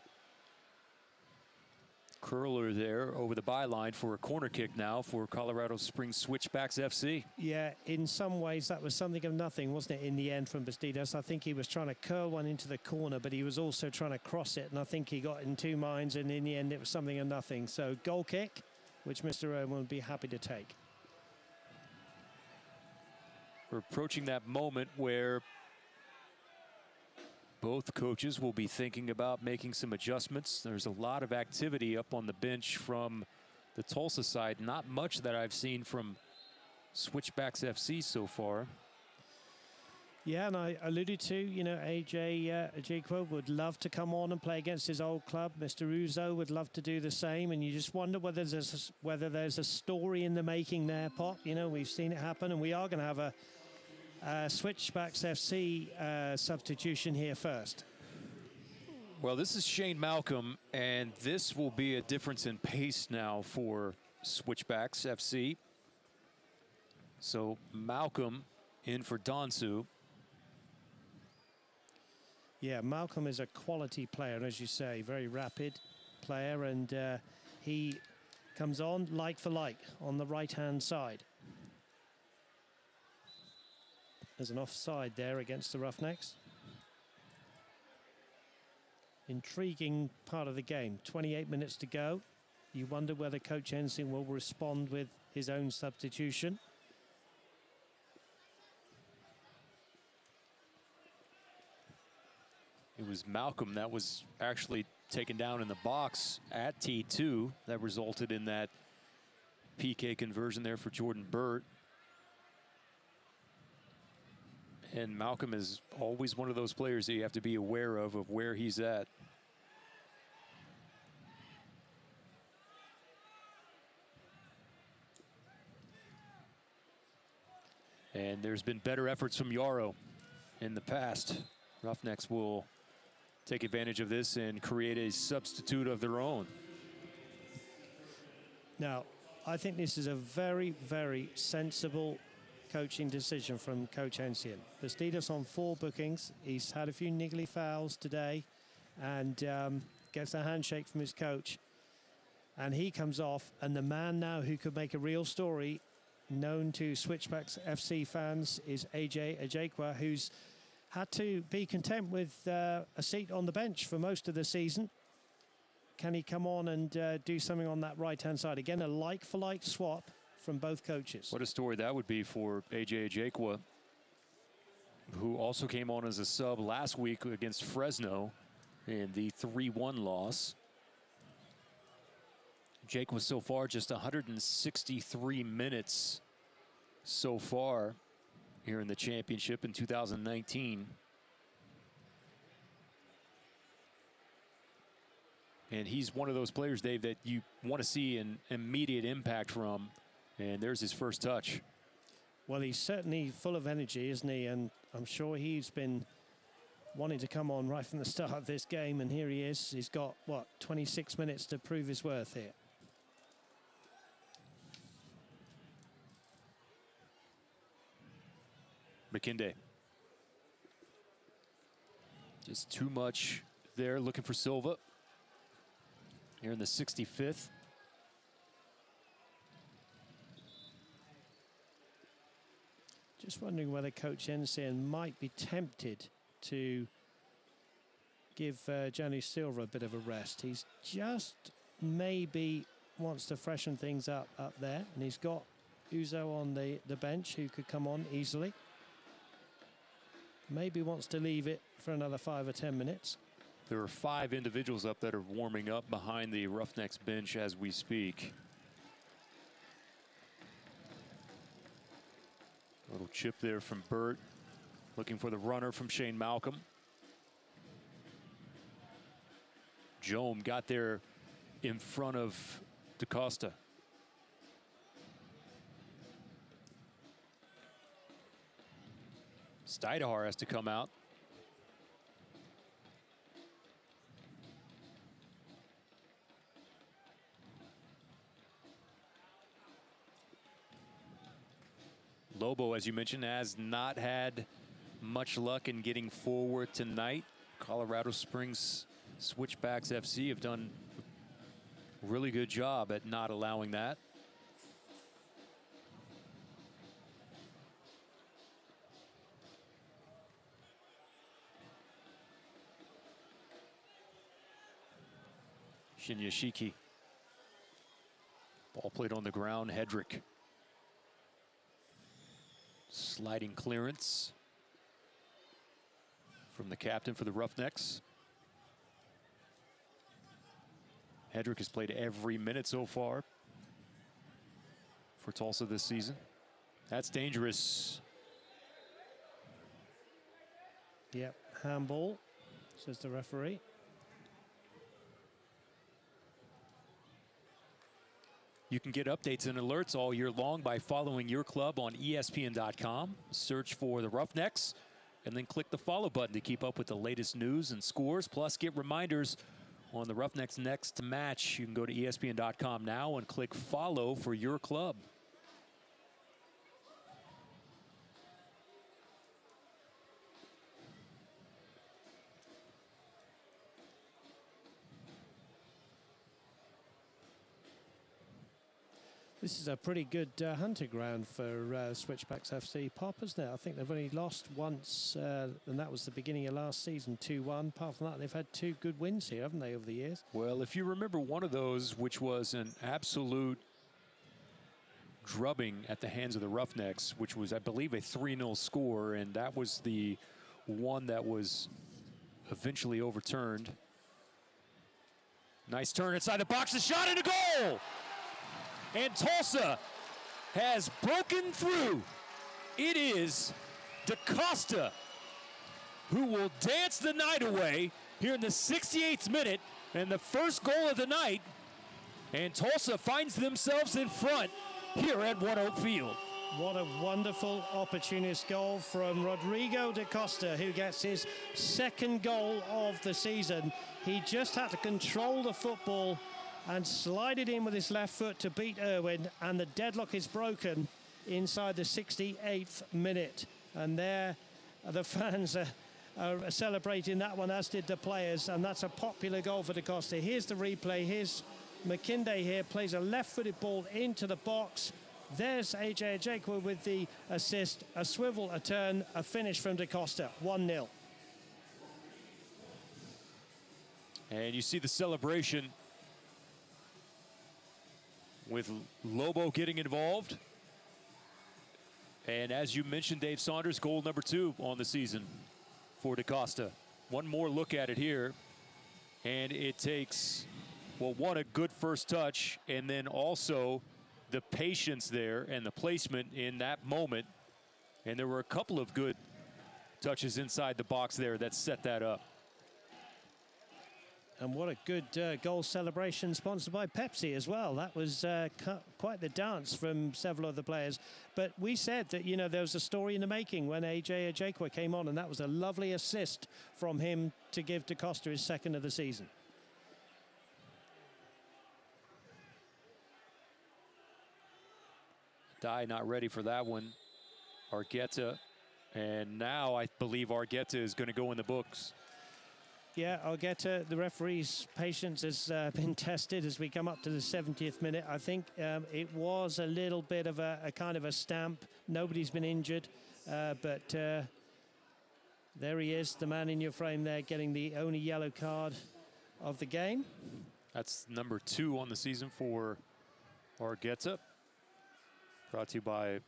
Curler there over the byline for a corner kick now for Colorado Springs Switchbacks FC. Yeah, in some ways that was something of nothing, wasn't it, in the end from Bastidas? I think he was trying to curl one into the corner, but he was also trying to cross it, and I think he got in two minds, and in the end it was something of nothing. So goal kick, which Mr. Owen would be happy to take. We're approaching that moment where both coaches will be thinking about making some adjustments. There's a lot of activity up on the bench from the Tulsa side. Not much that I've seen from Switchbacks FC so far. Yeah, and I alluded to, you know, AJ Ajikwa would love to come on and play against his old club. Mr. Uzo would love to do the same, and you just wonder whether there's a story in the making there, Pop. You know, we've seen it happen, and we are going to have a Switchbacks FC substitution here first. Well, this is Shane Malcolm, and this will be a difference in pace now for Switchbacks FC. So Malcolm in for Donsu. Yeah, Malcolm is a quality player, as you say, very rapid player, and he comes on like for like on the right-hand side. There's an offside there against the Roughnecks. Intriguing part of the game. 28 minutes to go. You wonder whether Coach Ensign will respond with his own substitution. It was Malcolm that was actually taken down in the box at T2 that resulted in that PK conversion there for Jordan Burt. And Malcolm is always one of those players that you have to be aware of where he's at. And there's been better efforts from Yarrow in the past. Roughnecks will take advantage of this and create a substitute of their own. Now, I think this is a very, very sensible coaching decision from Coach Ensign. Bastidas on 4 bookings. He's had a few niggly fouls today and gets a handshake from his coach. And he comes off, and the man now who could make a real story, known to Switchbacks FC fans, is AJ Ajekwa, who's had to be content with a seat on the bench for most of the season. Can he come on and do something on that right-hand side? Again, a like-for-like swap from both coaches. What a story that would be for AJ Ajekwa, who also came on as a sub last week against Fresno in the 3-1 loss. Jake was so far just 163 minutes so far here in the championship in 2019. And he's one of those players, Dave, that you want to see an immediate impact from. And there's his first touch. Well, he's certainly full of energy, isn't he? And I'm sure he's been wanting to come on right from the start of this game. And here he is. He's got, what, 26 minutes to prove his worth here. McKinday. Just too much there, looking for Silva. Here in the 65th. Just wondering whether Coach Ensign might be tempted to give Janu Silva a bit of a rest. He's just maybe wants to freshen things up there. And he's got Uzo on the bench who could come on easily. Maybe wants to leave it for another 5 or 10 minutes. There are 5 individuals up that are warming up behind the Roughnecks bench as we speak. A little chip there from Burt, looking for the runner from Shane Malcolm. Jome got there in front of DaCosta. Steidehar has to come out. Lobo, as you mentioned, has not had much luck in getting forward tonight. Colorado Springs Switchbacks FC have done a really good job at not allowing that. Shinyashiki. Ball played on the ground. Hedrick. Sliding clearance from the captain for the Roughnecks. Hedrick has played every minute so far for Tulsa this season. That's dangerous. Yep, handball, says the referee. You can get updates and alerts all year long by following your club on ESPN.com. Search for the Roughnecks and then click the follow button to keep up with the latest news and scores. Plus, get reminders on the Roughnecks' next match. You can go to ESPN.com now and click follow for your club. This is a pretty good hunting ground for Switchbacks FC Pop, isn't it? I think they've only lost once, and that was the beginning of last season, 2-1. Apart from that, they've had 2 good wins here, haven't they, over the years? Well, if you remember one of those, which was an absolute drubbing at the hands of the Roughnecks, which was, I believe, a 3-0 score, and that was the one that was eventually overturned. Nice turn inside the box, a shot and a goal! And Tulsa has broken through. It is DaCosta who will dance the night away here in the 68th minute and the first goal of the night. And Tulsa finds themselves in front here at One Oak Field. What a wonderful opportunist goal from Rodrigo da Costa, who gets his second goal of the season. He just had to control the football and slide it in with his left foot to beat Irwin, and the deadlock is broken inside the 68th minute. And there the fans are celebrating that one, as did the players, and that's a popular goal for da Costa. Here's the replay. Here's McKinday here, plays a left-footed ball into the box. There's AJ Ajekwa with the assist, a swivel, a turn, a finish from da Costa, 1-0. And you see the celebration with Lobo getting involved. And as you mentioned, Dave Saunders, goal number 2 on the season for da Costa. One more look at it here. And it takes, well, one, a good first touch, and then also the patience there and the placement in that moment. And there were a couple of good touches inside the box there that set that up. And what a good goal celebration, sponsored by Pepsi as well. That was quite the dance from several of the players. But we said that, you know, there was a story in the making when AJ Ajekwa came on, and that was a lovely assist from him to give da Costa his second of the season. Dye not ready for that one. Argueta, and now I believe Argueta is going to go in the books. Yeah, Argueta, the referee's patience has been tested as we come up to the 70th minute. I think it was a little bit of a kind of a stamp. Nobody's been injured, but there he is, the man in your frame there, getting the only yellow card of the game. That's number 2 on the season for Argueta. Brought to you by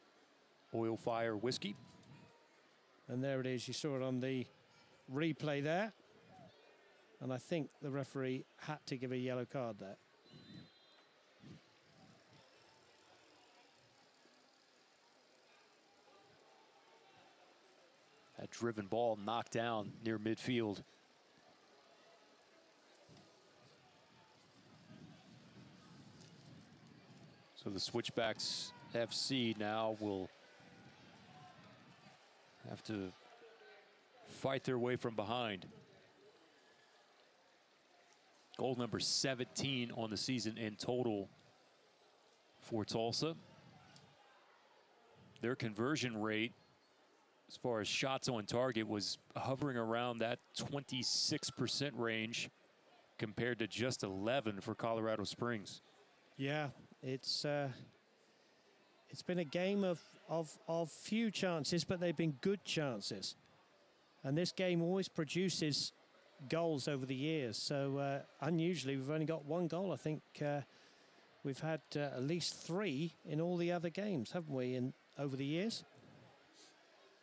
Oil Fire Whiskey. And there it is. You saw it on the replay there. And I think the referee had to give a yellow card there. That driven ball knocked down near midfield. So the Switchbacks FC now will have to fight their way from behind. Goal number 17 on the season in total for Tulsa. Their conversion rate, as far as shots on target, was hovering around that 26% range compared to just 11 for Colorado Springs. Yeah, it's been a game of few chances, but they've been good chances. And this game always produces goals over the years. So unusually, we've only got 1 goal. I think we've had at least 3 in all the other games, haven't we, over the years?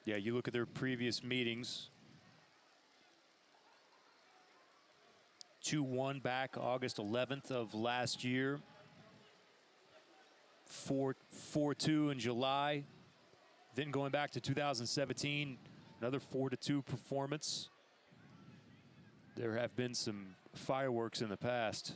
Yeah, you look at their previous meetings. 2-1 back August 11th of last year. 4-2 in July. Then going back to 2017, another 4-2 performance. There have been some fireworks in the past.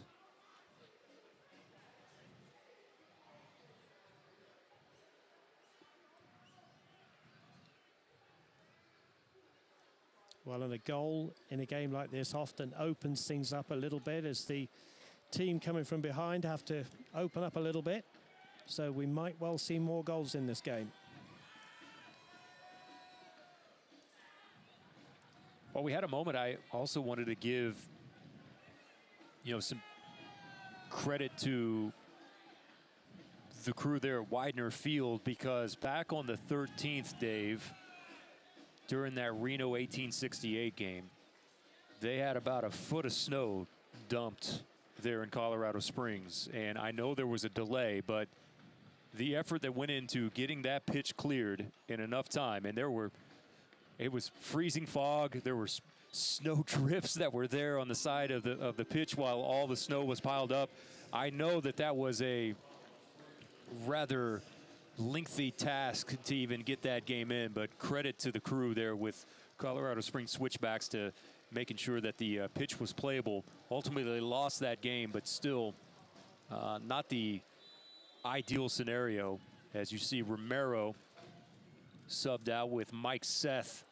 Well, and a goal in a game like this often opens things up a little bit as the team coming from behind have to open up a little bit. So we might well see more goals in this game. Well, we had a moment I also wanted to give, some credit to the crew there at Widener Field, because back on the 13th, Dave, during that Reno 1868 game, they had about a foot of snow dumped there in Colorado Springs. And I know there was a delay, but the effort that went into getting that pitch cleared in enough time, and it was freezing fog. There were snow drifts that were there on the side of the pitch while all the snow was piled up. I know that was a rather lengthy task to even get that game in, but credit to the crew there with Colorado Springs Switchbacks to making sure that the pitch was playable. Ultimately, they lost that game, but still not the ideal scenario. as you see Romero subbed out with Mike Seth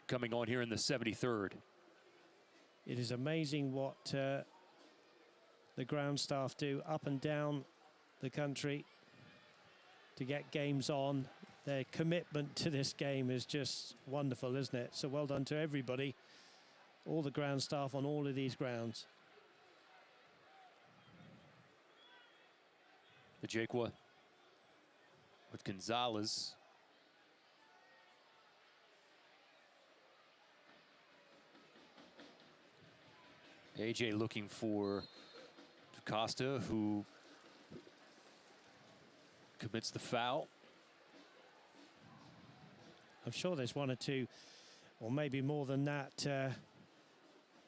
coming on here in the 73rd. It is amazing what the ground staff do up and down the country to get games on. Their commitment to this game is just wonderful, isn't it? So well done to everybody, all the ground staff on all of these grounds. The Jaquan with Gonzalez. AJ looking for Costa, who commits the foul. I'm sure there's one or two, or maybe more than that,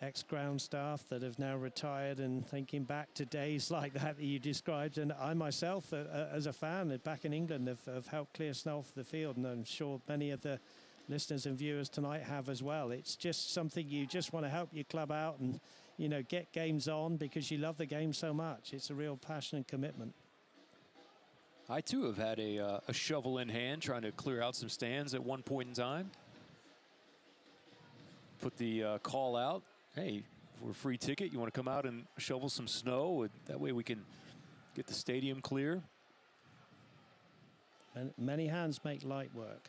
ex-ground staff that have now retired and thinking back to days like that you described. And I myself, as a fan back in England, have helped clear snow off the field, and I'm sure many of the listeners and viewers tonight have as well. It's just something you just want to help your club out and, you know, get games on because you love the game so much. It's a real passion and commitment. I too have had a shovel in hand trying to clear out some stands at one point in time. Put the call out. Hey, for a free ticket, you want to come out and shovel some snow? That way we can get the stadium clear. And many hands make light work.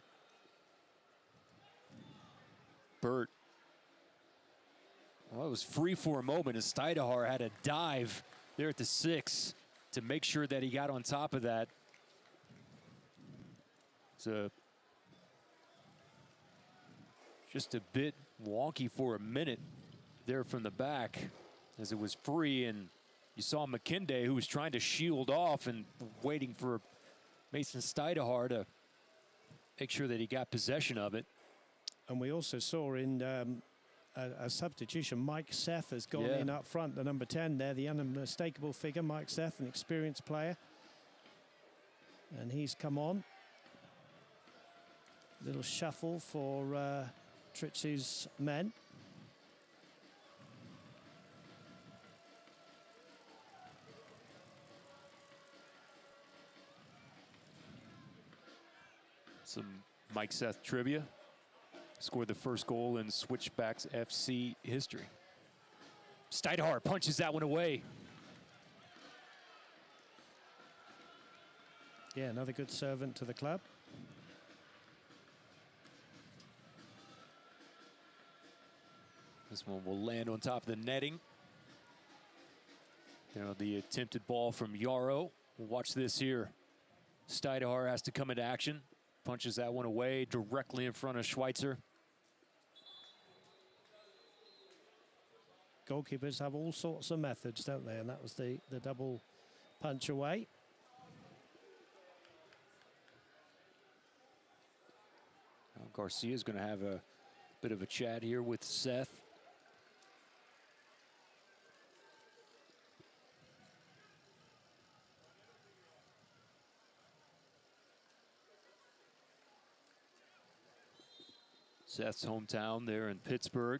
Burt. Well, it was free for a moment as Steidehar had a dive there at the 6 to make sure that he got on top of that. It's just a bit wonky for a minute there from the back as it was free, and you saw McKinday, who was trying to shield off and waiting for Mason Steidehar to make sure that he got possession of it. And we also saw in a substitution, Mike Seth has gone in up front, the number 10 there, the unmistakable figure, Mike Seth, an experienced player. And he's come on. Little shuffle for Tritsu's men. Some Mike Seth trivia. Scored the first goal in Switchbacks FC history. Steidehar punches that one away. Yeah, another good servant to the club. This one will land on top of the netting. You know, the attempted ball from Yarrow. We'll watch this here. Steidehar has to come into action. Punches that one away directly in front of Schweitzer. Goalkeepers have all sorts of methods, don't they? And that was the double punch away. Well, Garcia's going to have a bit of a chat here with Seth. Seth's hometown there in Pittsburgh.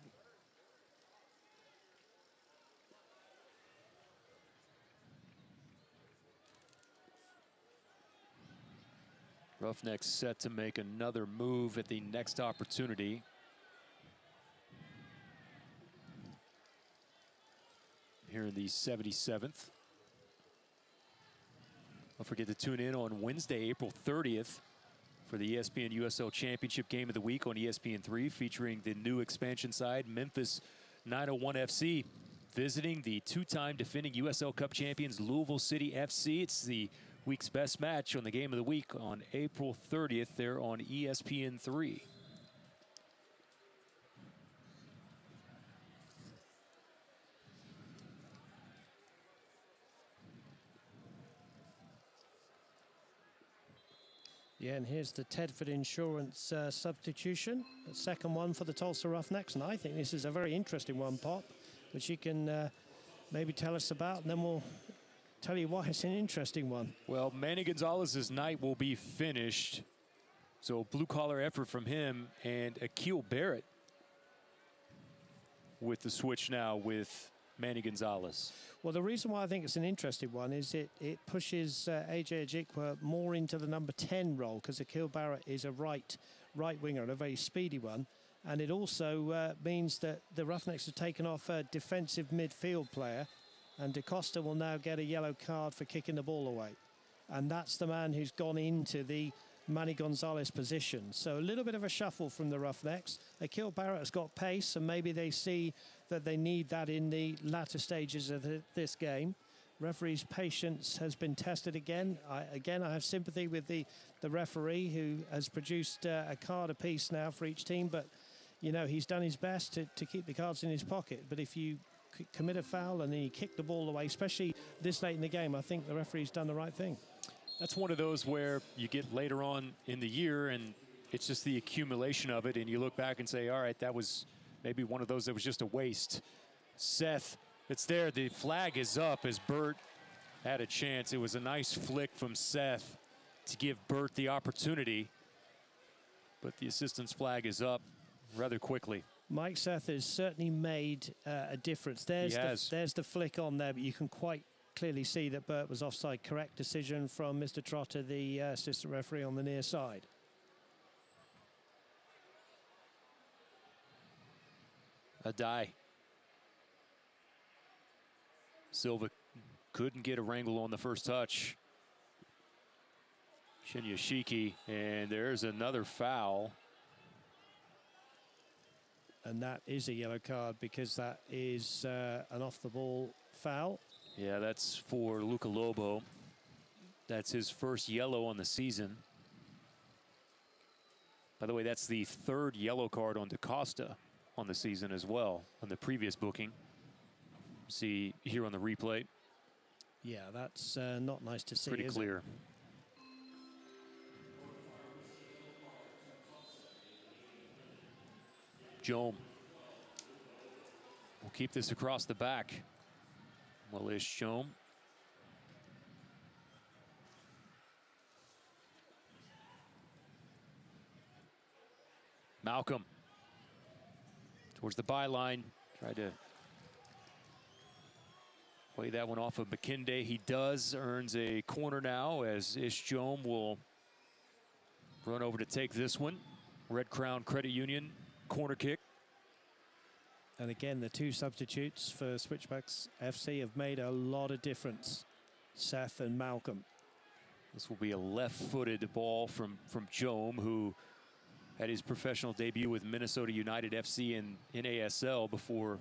Roughnecks set to make another move at the next opportunity. Here in the 77th. Don't forget to tune in on Wednesday, April 30th for the ESPN USL Championship Game of the Week on ESPN3, featuring the new expansion side, Memphis 901 FC, visiting the two-time defending USL Cup champions, Louisville City FC. It's the week's best match on the Game of the Week on April 30th there on ESPN3. Yeah, and here's the Tedford Insurance substitution. The second one for the Tulsa Roughnecks, and I think this is a very interesting one, Pop, which you can maybe tell us about, and then we'll tell you why it's an interesting one. Well, Manny Gonzalez's night will be finished, so blue-collar effort from him, and Akil Barrett with the switch now with Manny Gonzalez. Well, the reason why I think it's an interesting one is it pushes AJ Ajikwa more into the number 10 role, because Akil Barrett is a right winger and a very speedy one. And it also means that the Roughnecks have taken off a defensive midfield player, and DaCosta will now get a yellow card for kicking the ball away. And that's the man who's gone into the Manny Gonzalez position. So a little bit of a shuffle from the Roughnecks. Akil Barrett has got pace, and maybe they see that they need that in the latter stages of this game. Referee's patience has been tested again. I have sympathy with the referee, who has produced a card apiece now for each team, but you know, he's done his best to keep the cards in his pocket. But if you commit a foul and then you kick the ball away, especially this late in the game, I think the referee's done the right thing. That's one of those where you get later on in the year and it's just the accumulation of it, and you look back and say, all right, that was maybe one of those that was just a waste. Seth, it's there. The flag is up as Burt had a chance. It was a nice flick from Seth to give Burt the opportunity, but the assistant's flag is up rather quickly. Mike Seth has certainly made a difference. There's the flick on there, but you can quite clearly see that Burt was offside. Correct decision from Mr. Trotter, the assistant referee on the near side. A die. Silva couldn't get a wrangle on the first touch. Shinyashiki, and there's another foul. And that is a yellow card, because that is an off-the-ball foul. Yeah, that's for Luca Lobo. That's his first yellow on the season. By the way, that's the third yellow card on DaCosta on the season as well, on the previous booking. See here on the replay. Yeah, that's not nice to see. Pretty clear. Jome will keep this across the back. Well-ish Jome. Malcolm towards the byline. Tried to play that one off of McKinday. He does. Earns a corner now as Ish Jome will run over to take this one. Red Crown Credit Union corner kick. And again, the two substitutes for Switchbacks FC have made a lot of difference. Seth and Malcolm. This will be a left-footed ball from Jome, who had his professional debut with Minnesota United FC in ASL before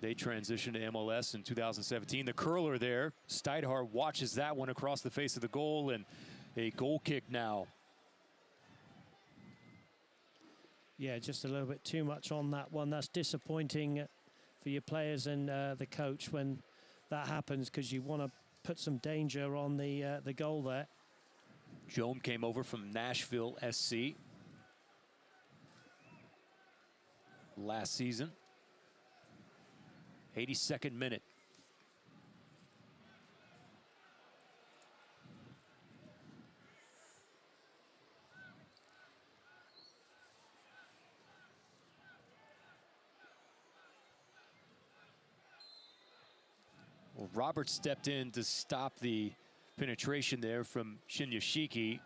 they transitioned to MLS in 2017. The curler there, Steidhart watches that one across the face of the goal, and a goal kick now. Yeah, just a little bit too much on that one. That's disappointing for your players and the coach when that happens, because you want to put some danger on the goal there. Jome came over from Nashville SC last season. 82nd minute. Well, Robert stepped in to stop the penetration there from Shinyashiki.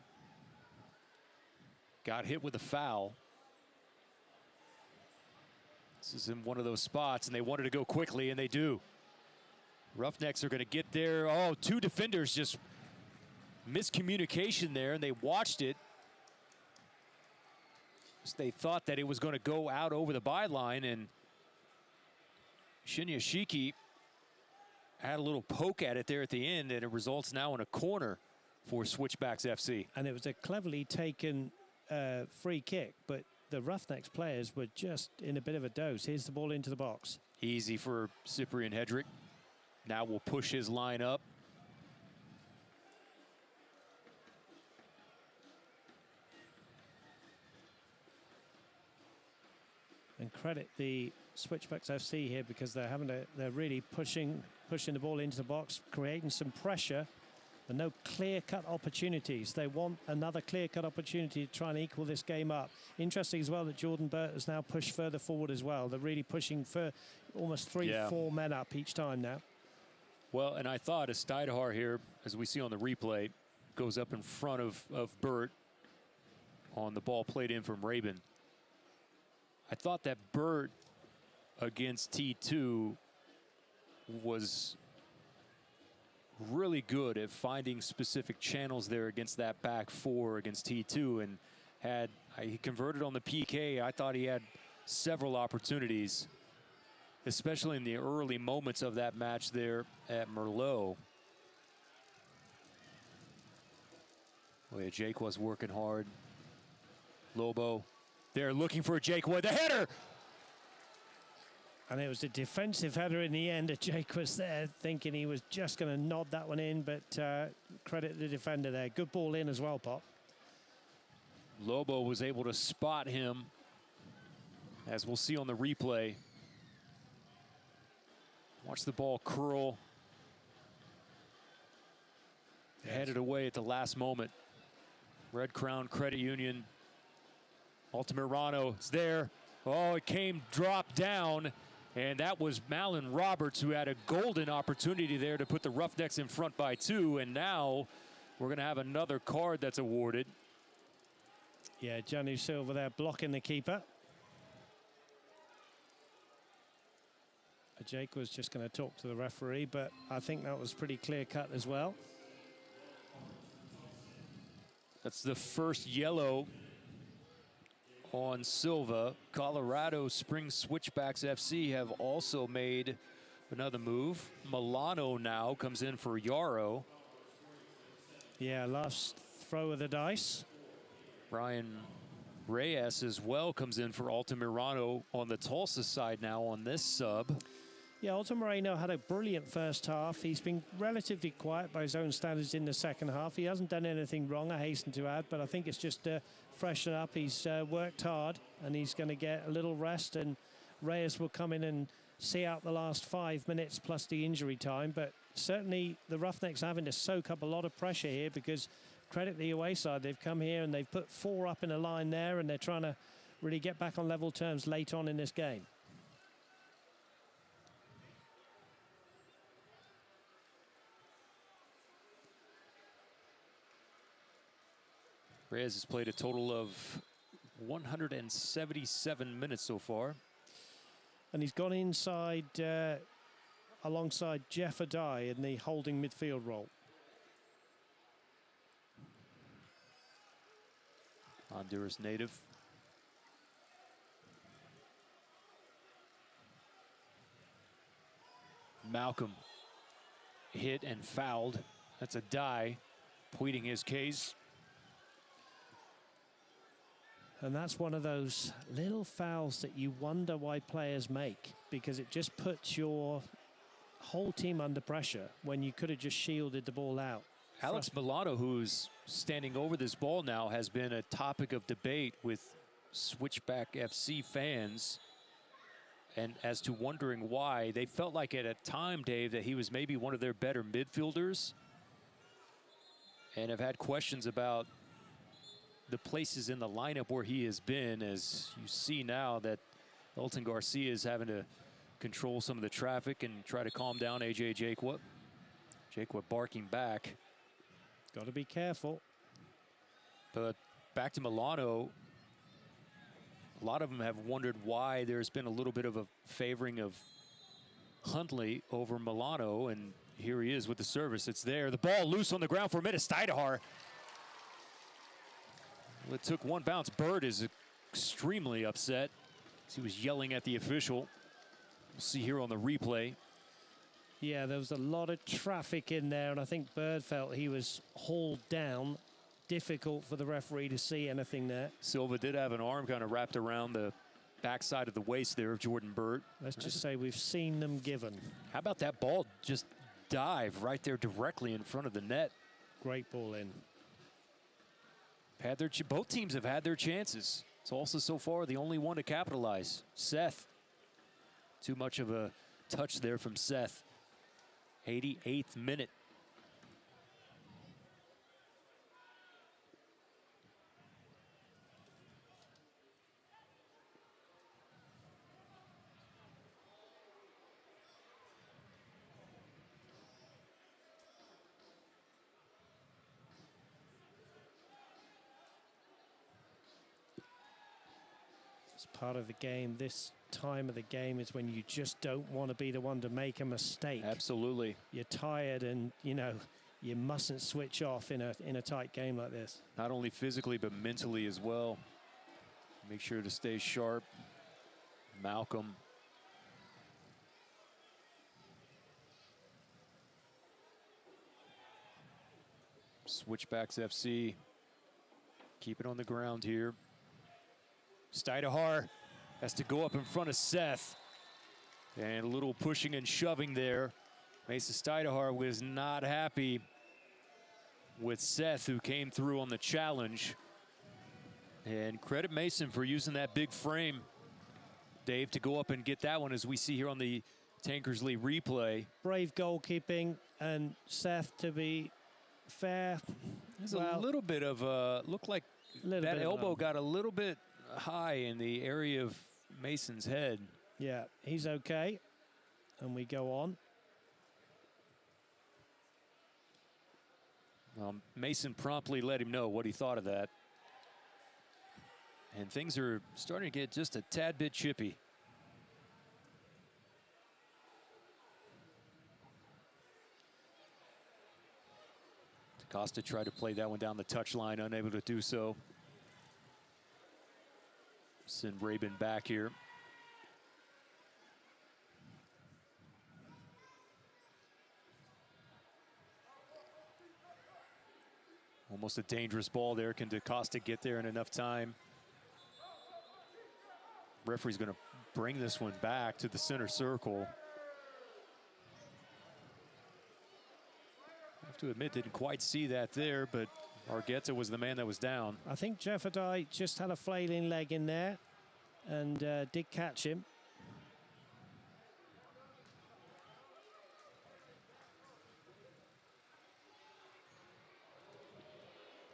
Got hit with a foul. This is in one of those spots, and they wanted to go quickly, and they do. Roughnecks are going to get there. Oh, two defenders just miscommunication there, and they watched it. They thought that it was going to go out over the byline, and Shinyashiki had a little poke at it there at the end, and it results now in a corner for Switchbacks FC. And it was a cleverly taken free kick, but the Roughnecks players were just in a bit of a doze. Here's the ball into the box. Easy for Cyprian Hedrick. Now we'll push his line up. And credit the Switchbacks FC here, because they're really pushing the ball into the box, creating some pressure, but no clear-cut opportunities. They want another clear-cut opportunity to try and equal this game up. Interesting as well that Jordan Burt has now pushed further forward as well. They're really pushing for almost three, Yeah. 4 men up each time now. Well, and I thought Steidhar here, as we see on the replay, goes up in front of Burt on the ball played in from Rabin. I thought that Burt against T2 was really good at finding specific channels there against that back four against T2, and he converted on the PK. I thought he had several opportunities, especially in the early moments of that match there at Merlot. Oh yeah, Jake was working hard. Lobo there looking for Jake with the header. And it was a defensive header in the end. Jake was there thinking he was just going to nod that one in, but credit the defender there. Good ball in as well, Pop. Lobo was able to spot him, as we'll see on the replay. Watch the ball curl. Headed away at the last moment. Red Crown Credit Union. Altamirano is there. Oh, it came drop down. And that was Malin Roberts, who had a golden opportunity there to put the Roughnecks in front by 2. And now we're going to have another card that's awarded. Yeah, Janu Silva there blocking the keeper. Jake was just going to talk to the referee, but I think that was pretty clear cut as well. That's the first yellow on Silva. Colorado Springs Switchbacks FC have also made another move. Milano now comes in for Yarrow. Yeah, last throw of the dice. Brian Reyes as well comes in for Altamirano on the Tulsa side now on this sub. Yeah, Altamirano had a brilliant first half. He's been relatively quiet by his own standards in the second half. He hasn't done anything wrong, I hasten to add, but I think it's just freshen up. He's worked hard, and he's going to get a little rest, and Reyes will come in and see out the last 5 minutes plus the injury time. But certainly the Roughnecks having to soak up a lot of pressure here, because credit the away side. They've come here and they've put 4 up in a line there, and they're trying to really get back on level terms late on in this game. Reyes has played a total of 177 minutes so far. And he's gone inside alongside Jeff Adai in the holding midfield role. Honduras native. Malcolm hit and fouled. That's a die, pleading his case. And that's one of those little fouls that you wonder why players make, because it just puts your whole team under pressure when you could have just shielded the ball out. Alex Milano, who's standing over this ball now, has been a topic of debate with Switchback FC fans, and as to wondering why. They felt like at a time, Dave, that he was maybe one of their better midfielders, and have had questions about the places in the lineup where he has been, as you see now that Elton Garcia is having to control some of the traffic and try to calm down AJ Jaquip. Jaquip barking back. Got to be careful. But back to Milano, a lot of them have wondered why there's been a little bit of a favoring of Huntley over Milano, and here he is with the service. It's there. The ball loose on the ground for a minute. Steidhar. Well, it took one bounce. Bird is extremely upset. He was yelling at the official. We'll see here on the replay. Yeah, there was a lot of traffic in there, and I think Bird felt he was hauled down. Difficult for the referee to see anything there. Silva did have an arm kind of wrapped around the backside of the waist there of Jordan Burt. Let's just say we've seen them given. How about that ball just dive right there directly in front of the net? Great ball in. Both teams have had their chances. Tulsa so far the only one to capitalize. Seth. Too much of a touch there from Seth. 88th minute. It's part of the game. This time of the game is when you just don't want to be the one to make a mistake. Absolutely. You're tired, and you know you mustn't switch off in a tight game like this. Not only physically but mentally as well. Make sure to stay sharp. Malcolm. Switchbacks FC. Keep it on the ground here. Steidehar has to go up in front of Seth. And a little pushing and shoving there. Mason Steidehar was not happy with Seth, who came through on the challenge. And credit Mason for using that big frame, Dave, to go up and get that one, as we see here on the Tankersley replay. Brave goalkeeping, and Seth, to be fair, there's a little bit of looked like that elbow got a little bit high in the area of Mason's head. Yeah, he's okay. And we go on. Mason promptly let him know what he thought of that. And things are starting to get just a tad bit chippy. Costa tried to play that one down the touchline, unable to do so. Send Rabin back here. Almost a dangerous ball there. Can DaCosta get there in enough time? Referee's going to bring this one back to the center circle. I have to admit, didn't quite see that there, but Argueta was the man that was down. I think Jefferdai just had a flailing leg in there and did catch him.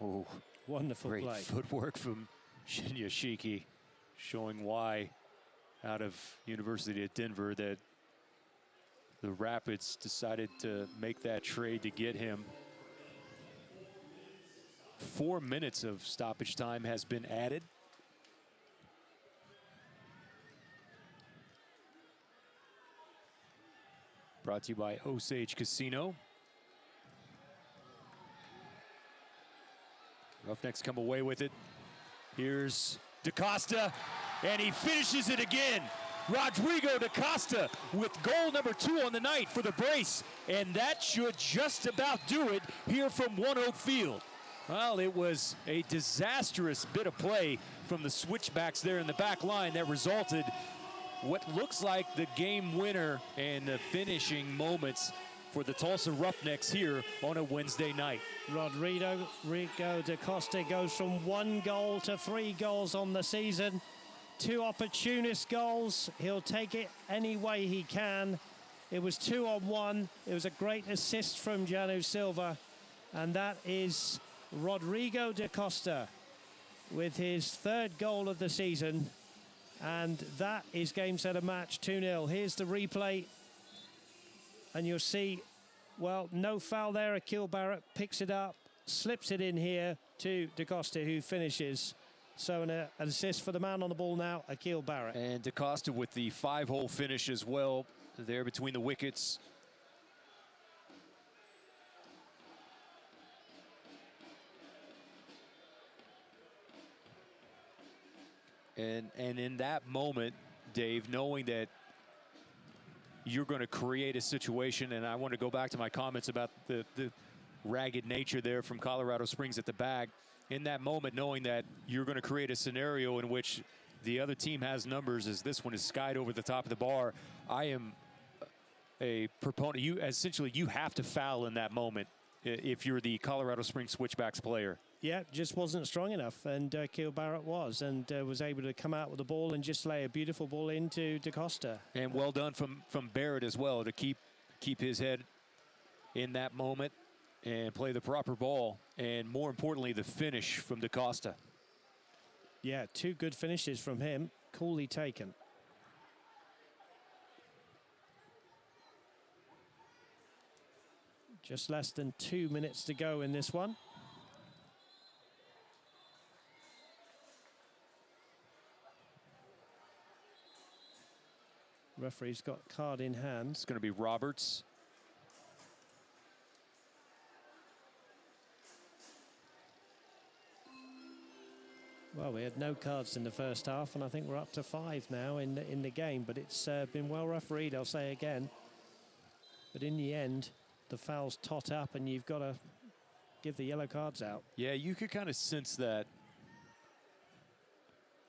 Oh, wonderful great play. Footwork from Shinya Shiki, showing why out of University of Denver that the Rapids decided to make that trade to get him. 4 minutes of stoppage time has been added. Brought to you by Osage Casino. Roughnecks come away with it. Here's DaCosta, and he finishes it again. Rodrigo DaCosta with goal number 2 on the night for the Brace, and that should just about do it here from One Oak Field. Well, it was a disastrous bit of play from the Switchbacks there in the back line that resulted what looks like the game winner and the finishing moments for the Tulsa Roughnecks here on a Wednesday night. Rodrigo DaCosta goes from 1 goal to 3 goals on the season. 2 opportunist goals. He'll take it any way he can. It was 2-on-1. It was a great assist from Janu Silva. And that is Rodrigo DaCosta with his 3rd goal of the season. And that is game, set, and match 2-0. Here's the replay. And you'll see, well, no foul there. Akil Barrett picks it up, slips it in here to DaCosta, who finishes. So an assist for the man on the ball now, Akil Barrett. And DaCosta with the 5-hole finish as well, there between the wickets. And in that moment, Dave, knowing that you're going to create a situation, and I want to go back to my comments about the ragged nature there from Colorado Springs at the back. In that moment, knowing that you're going to create a scenario in which the other team has numbers as this one is skied over the top of the bar, I am a proponent. You have to foul in that moment if you're the Colorado Springs Switchbacks player. Yeah, just wasn't strong enough, and Akil Barrett was, and was able to come out with the ball and just lay a beautiful ball into DaCosta. And well done from Barrett as well to keep his head in that moment and play the proper ball, and more importantly, the finish from DaCosta. Yeah, 2 good finishes from him, coolly taken. Just less than 2 minutes to go in this one. Referee's got card in hand. It's going to be Roberts. Well, we had no cards in the first half, and I think we're up to 5 now in the game. But it's been well refereed, I'll say again. But in the end, the fouls tot up, and you've got to give the yellow cards out. Yeah, you could kind of sense that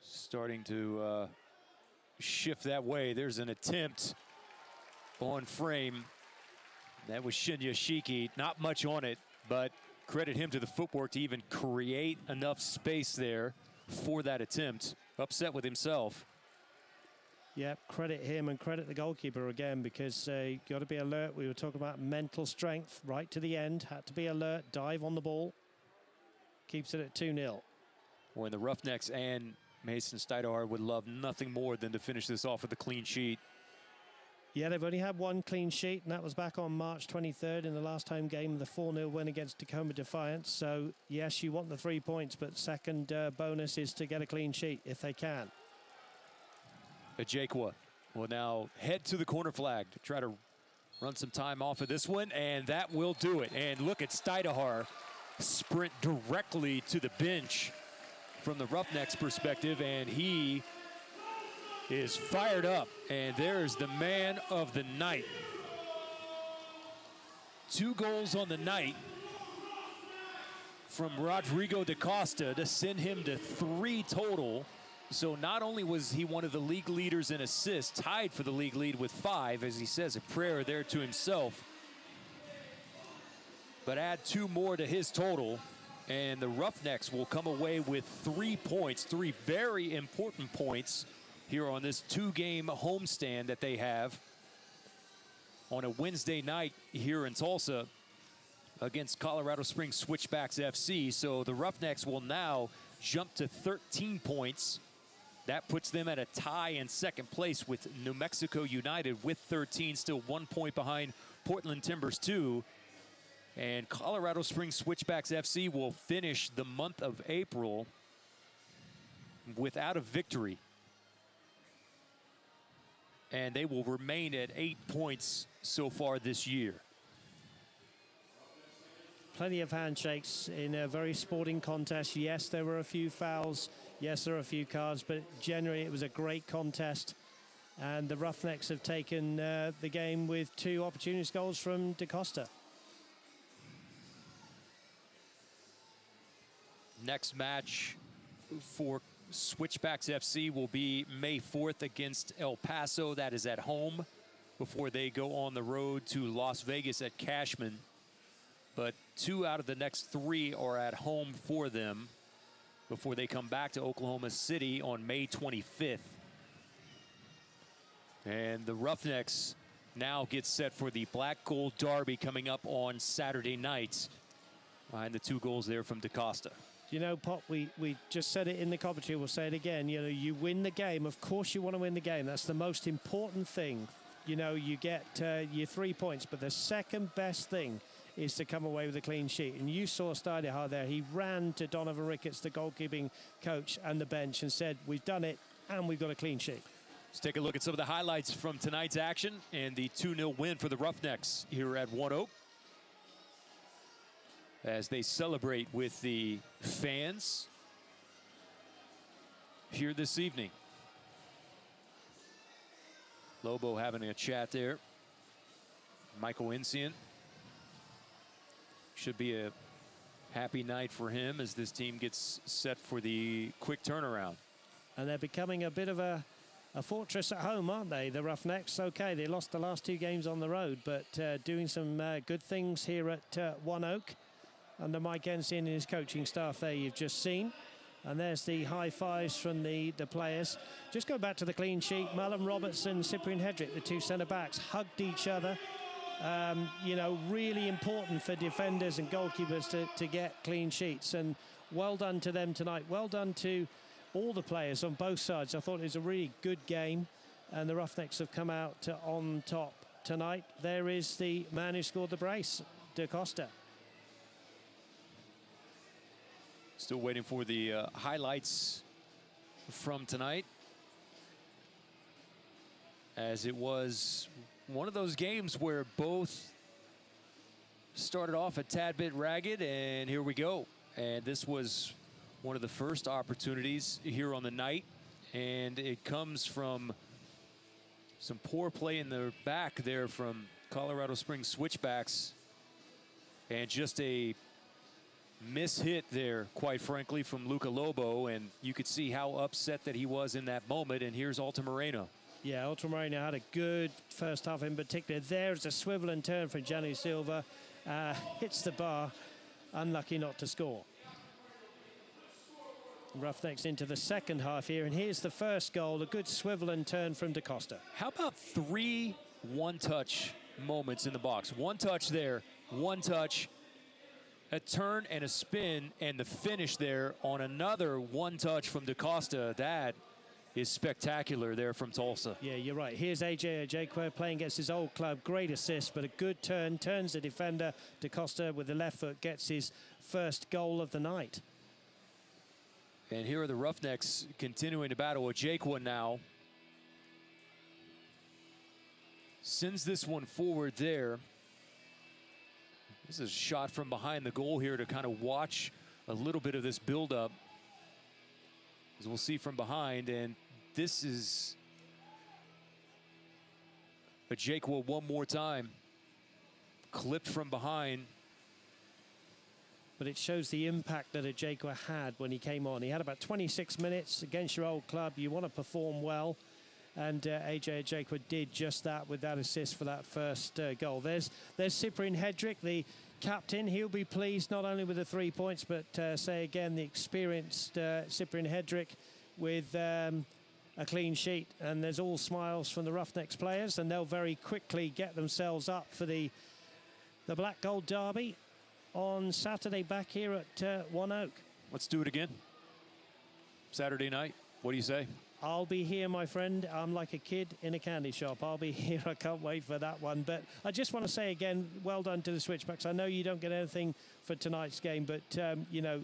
starting to shift that way. There's an attempt on frame. That was Shinya Shiki. Not much on it, but credit him to the footwork to even create enough space there for that attempt. Upset with himself. Yep, credit him and credit the goalkeeper again, because you got to be alert. We were talking about mental strength right to the end. Had to be alert, dive on the ball. Keeps it at 2-0. When the Roughnecks and Mason Stuyvesant would love nothing more than to finish this off with a clean sheet. Yeah, they've only had one clean sheet, and that was back on March 23rd in the last home game, the 4-0 win against Tacoma Defiance. So, yes, you want the 3 points, but second bonus is to get a clean sheet if they can. Ajekwa will now head to the corner flag to try to run some time off of this one, and that will do it. And look at Stuyvesant sprint directly to the bench from the Roughnecks perspective, and he is fired up, and there's the man of the night. 2 goals on the night from Rodrigo da Costa to send him to 3 total. So not only was he one of the league leaders in assists, tied for the league lead with 5, as he says, a prayer there to himself, but add 2 more to his total, and the Roughnecks will come away with 3 points, 3 very important points here on this 2-game homestand that they have on a Wednesday night here in Tulsa against Colorado Springs Switchbacks FC. So the Roughnecks will now jump to 13 points. That puts them at a tie in second place with New Mexico United with 13, still 1 point behind Portland Timbers 2. And Colorado Springs Switchbacks FC will finish the month of April without a victory. And they will remain at 8 points so far this year. Plenty of handshakes in a very sporting contest. Yes, there were a few fouls. Yes, there are a few cards, but generally it was a great contest. And the Roughnecks have taken the game with 2 opportunity goals from da Costa. Next match for Switchbacks FC will be May 4th against El Paso. That is at home before they go on the road to Las Vegas at Cashman. But 2 out of the next 3 are at home for them before they come back to Oklahoma City on May 25th. And the Roughnecks now get set for the Black Gold Derby coming up on Saturday night behind the 2 goals there from da Costa. You know, Pop, we just said it in the commentary, we'll say it again. You know, you win the game. Of course you want to win the game. That's the most important thing. You know, you get your 3 points, but the second best thing is to come away with a clean sheet. And you saw Stuyvesant there. He ran to Donovan Ricketts, the goalkeeping coach, and the bench and said, we've done it, and we've got a clean sheet. Let's take a look at some of the highlights from tonight's action and the 2-0 win for the Roughnecks here at One Oak, as they celebrate with the fans here this evening. Lobo having a chat there. Michael Insien. Should be a happy night for him as this team gets set for the quick turnaround. And they're becoming a bit of a fortress at home, aren't they, the Roughnecks? Okay, they lost the last 2 games on the road, but doing some good things here at One Oak under Mike Ensign and his coaching staff there you've just seen. And there's the high fives from the players. Just go back to the clean sheet. Malcolm Robertson, Cyprian Hedrick, the 2 centre-backs, hugged each other. You know, really important for defenders and goalkeepers to get clean sheets. And well done to them tonight. Well done to all the players on both sides. I thought it was a really good game. And the Roughnecks have come out on top tonight. There is the man who scored the brace, da Costa. Still waiting for the highlights from tonight. as it was one of those games where both started off a tad bit ragged, and here we go. And this was one of the first opportunities here on the night, and it comes from some poor play in the back there from Colorado Springs Switchbacks, and just a mishit there, quite frankly, from Luca Lobo, and you could see how upset that he was in that moment. And here's Alta Moreno. Yeah, Alta Moreno had a good first half in particular. There's a swivel and turn from Gianni Silva. Hits the bar, unlucky not to score. Roughnecks into the second half here, and here's the first goal, a good swivel and turn from DaCosta. How about 3 one-touch moments in the box? One touch there, one touch, a turn and a spin, and the finish there on another one touch from DaCosta. That is spectacular there from Tulsa. Yeah, you're right. Here's AJ Ojekwe playing against his old club. Great assist, but a good turn. Turns the defender. DaCosta with the left foot gets his first goal of the night. And here are the Roughnecks continuing to battle. Ojekwe now sends this one forward there. This is a shot from behind the goal here to kind of watch a little bit of this buildup, as we'll see from behind. And this is Ojekwe one more time, clipped from behind. But it shows the impact that Ojekwe had when he came on. He had about 26 minutes against your old club. You want to perform well. And AJ Ojekwe did just that with that assist for that first goal. There's Cyprian Hedrick, the captain. He'll be pleased not only with the 3 points, but say again, the experienced Cyprian Hedrick with a clean sheet. And there's all smiles from the Roughnecks players, and they'll very quickly get themselves up for the Black Gold Derby on Saturday back here at One Oak. Let's do it again. Saturday night. What do you say? I'll be here, my friend. I'm like a kid in a candy shop. I'll be here. I can't wait for that one. But I just want to say again, well done to the Switchbacks. I know you don't get anything for tonight's game, but, you know,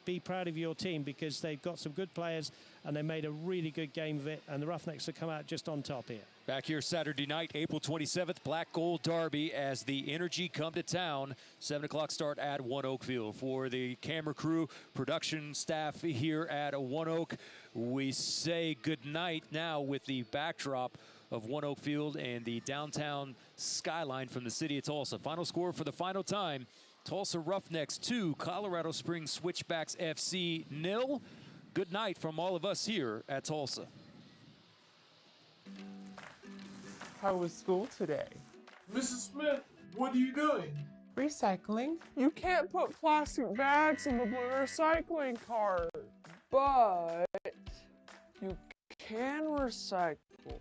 be proud of your team, because they've got some good players and they made a really good game of it. And the Roughnecks have come out just on top here. Back here Saturday night, April 27th, Black Gold Derby as the Energy come to town. 7 o'clock start at One Oak Field. For the camera crew, production staff here at One Oak, we say good night now with the backdrop of One Oak Field and the downtown skyline from the city of Tulsa. Final score for the final time, Tulsa Roughnecks 2, Colorado Springs Switchbacks FC 0. Good night from all of us here at Tulsa. How was school today? Mrs. Smith, what are you doing? Recycling. You can't put plastic bags in the blue recycling cart, but you can recycle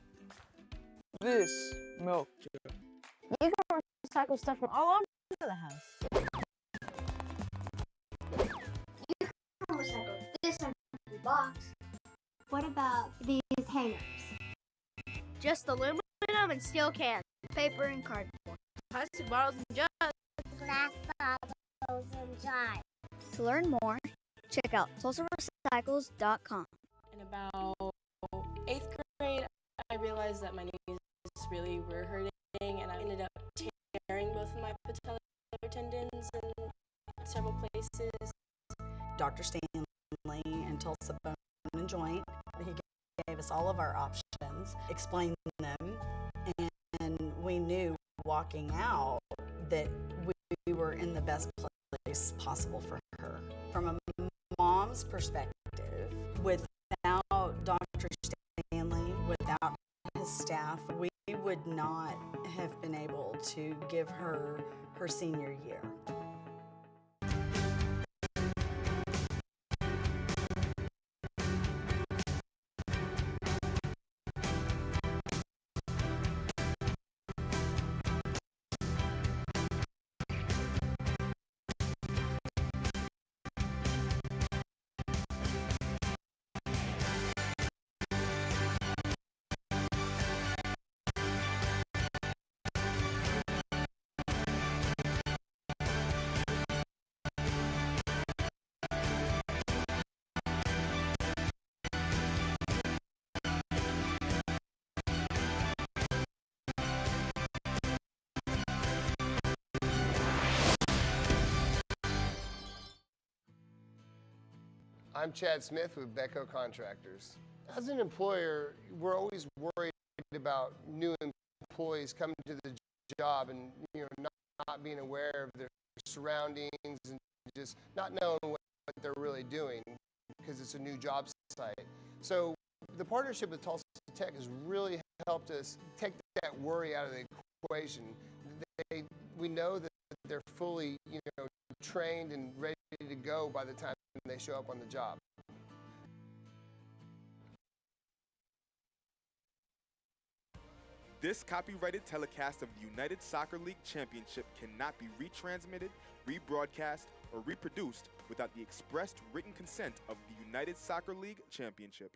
this milk jug. You can recycle stuff from all over the house. You can recycle this empty box. What about these hangers? Just aluminum and steel cans, paper and cardboard, plastic bottles and jugs. Glass bottles and jars. To learn more, check out TulsaRecycles.com. In about 8th grade, I realized that my knees really were hurting, and I ended up tearing both of my patellar tendons in several places. Dr. Stanley and Tulsa Bone and Joint, he gave us all of our options, explained them, and we knew walking out that we were in the best place possible for her. From a mom's perspective, without Dr. Stanley, without his staff, we would not have been able to give her her senior year. I'm Chad Smith with Becco Contractors. As an employer, we're always worried about new employees coming to the job and not being aware of their surroundings and just not knowing what they're really doing because it's a new job site. So the partnership with Tulsa Tech has really helped us take that worry out of the equation. We know that they're fully trained and ready to go by the time they show up on the job. This copyrighted telecast of the United Soccer League Championship cannot be retransmitted, rebroadcast, or reproduced without the expressed written consent of the United Soccer League Championship.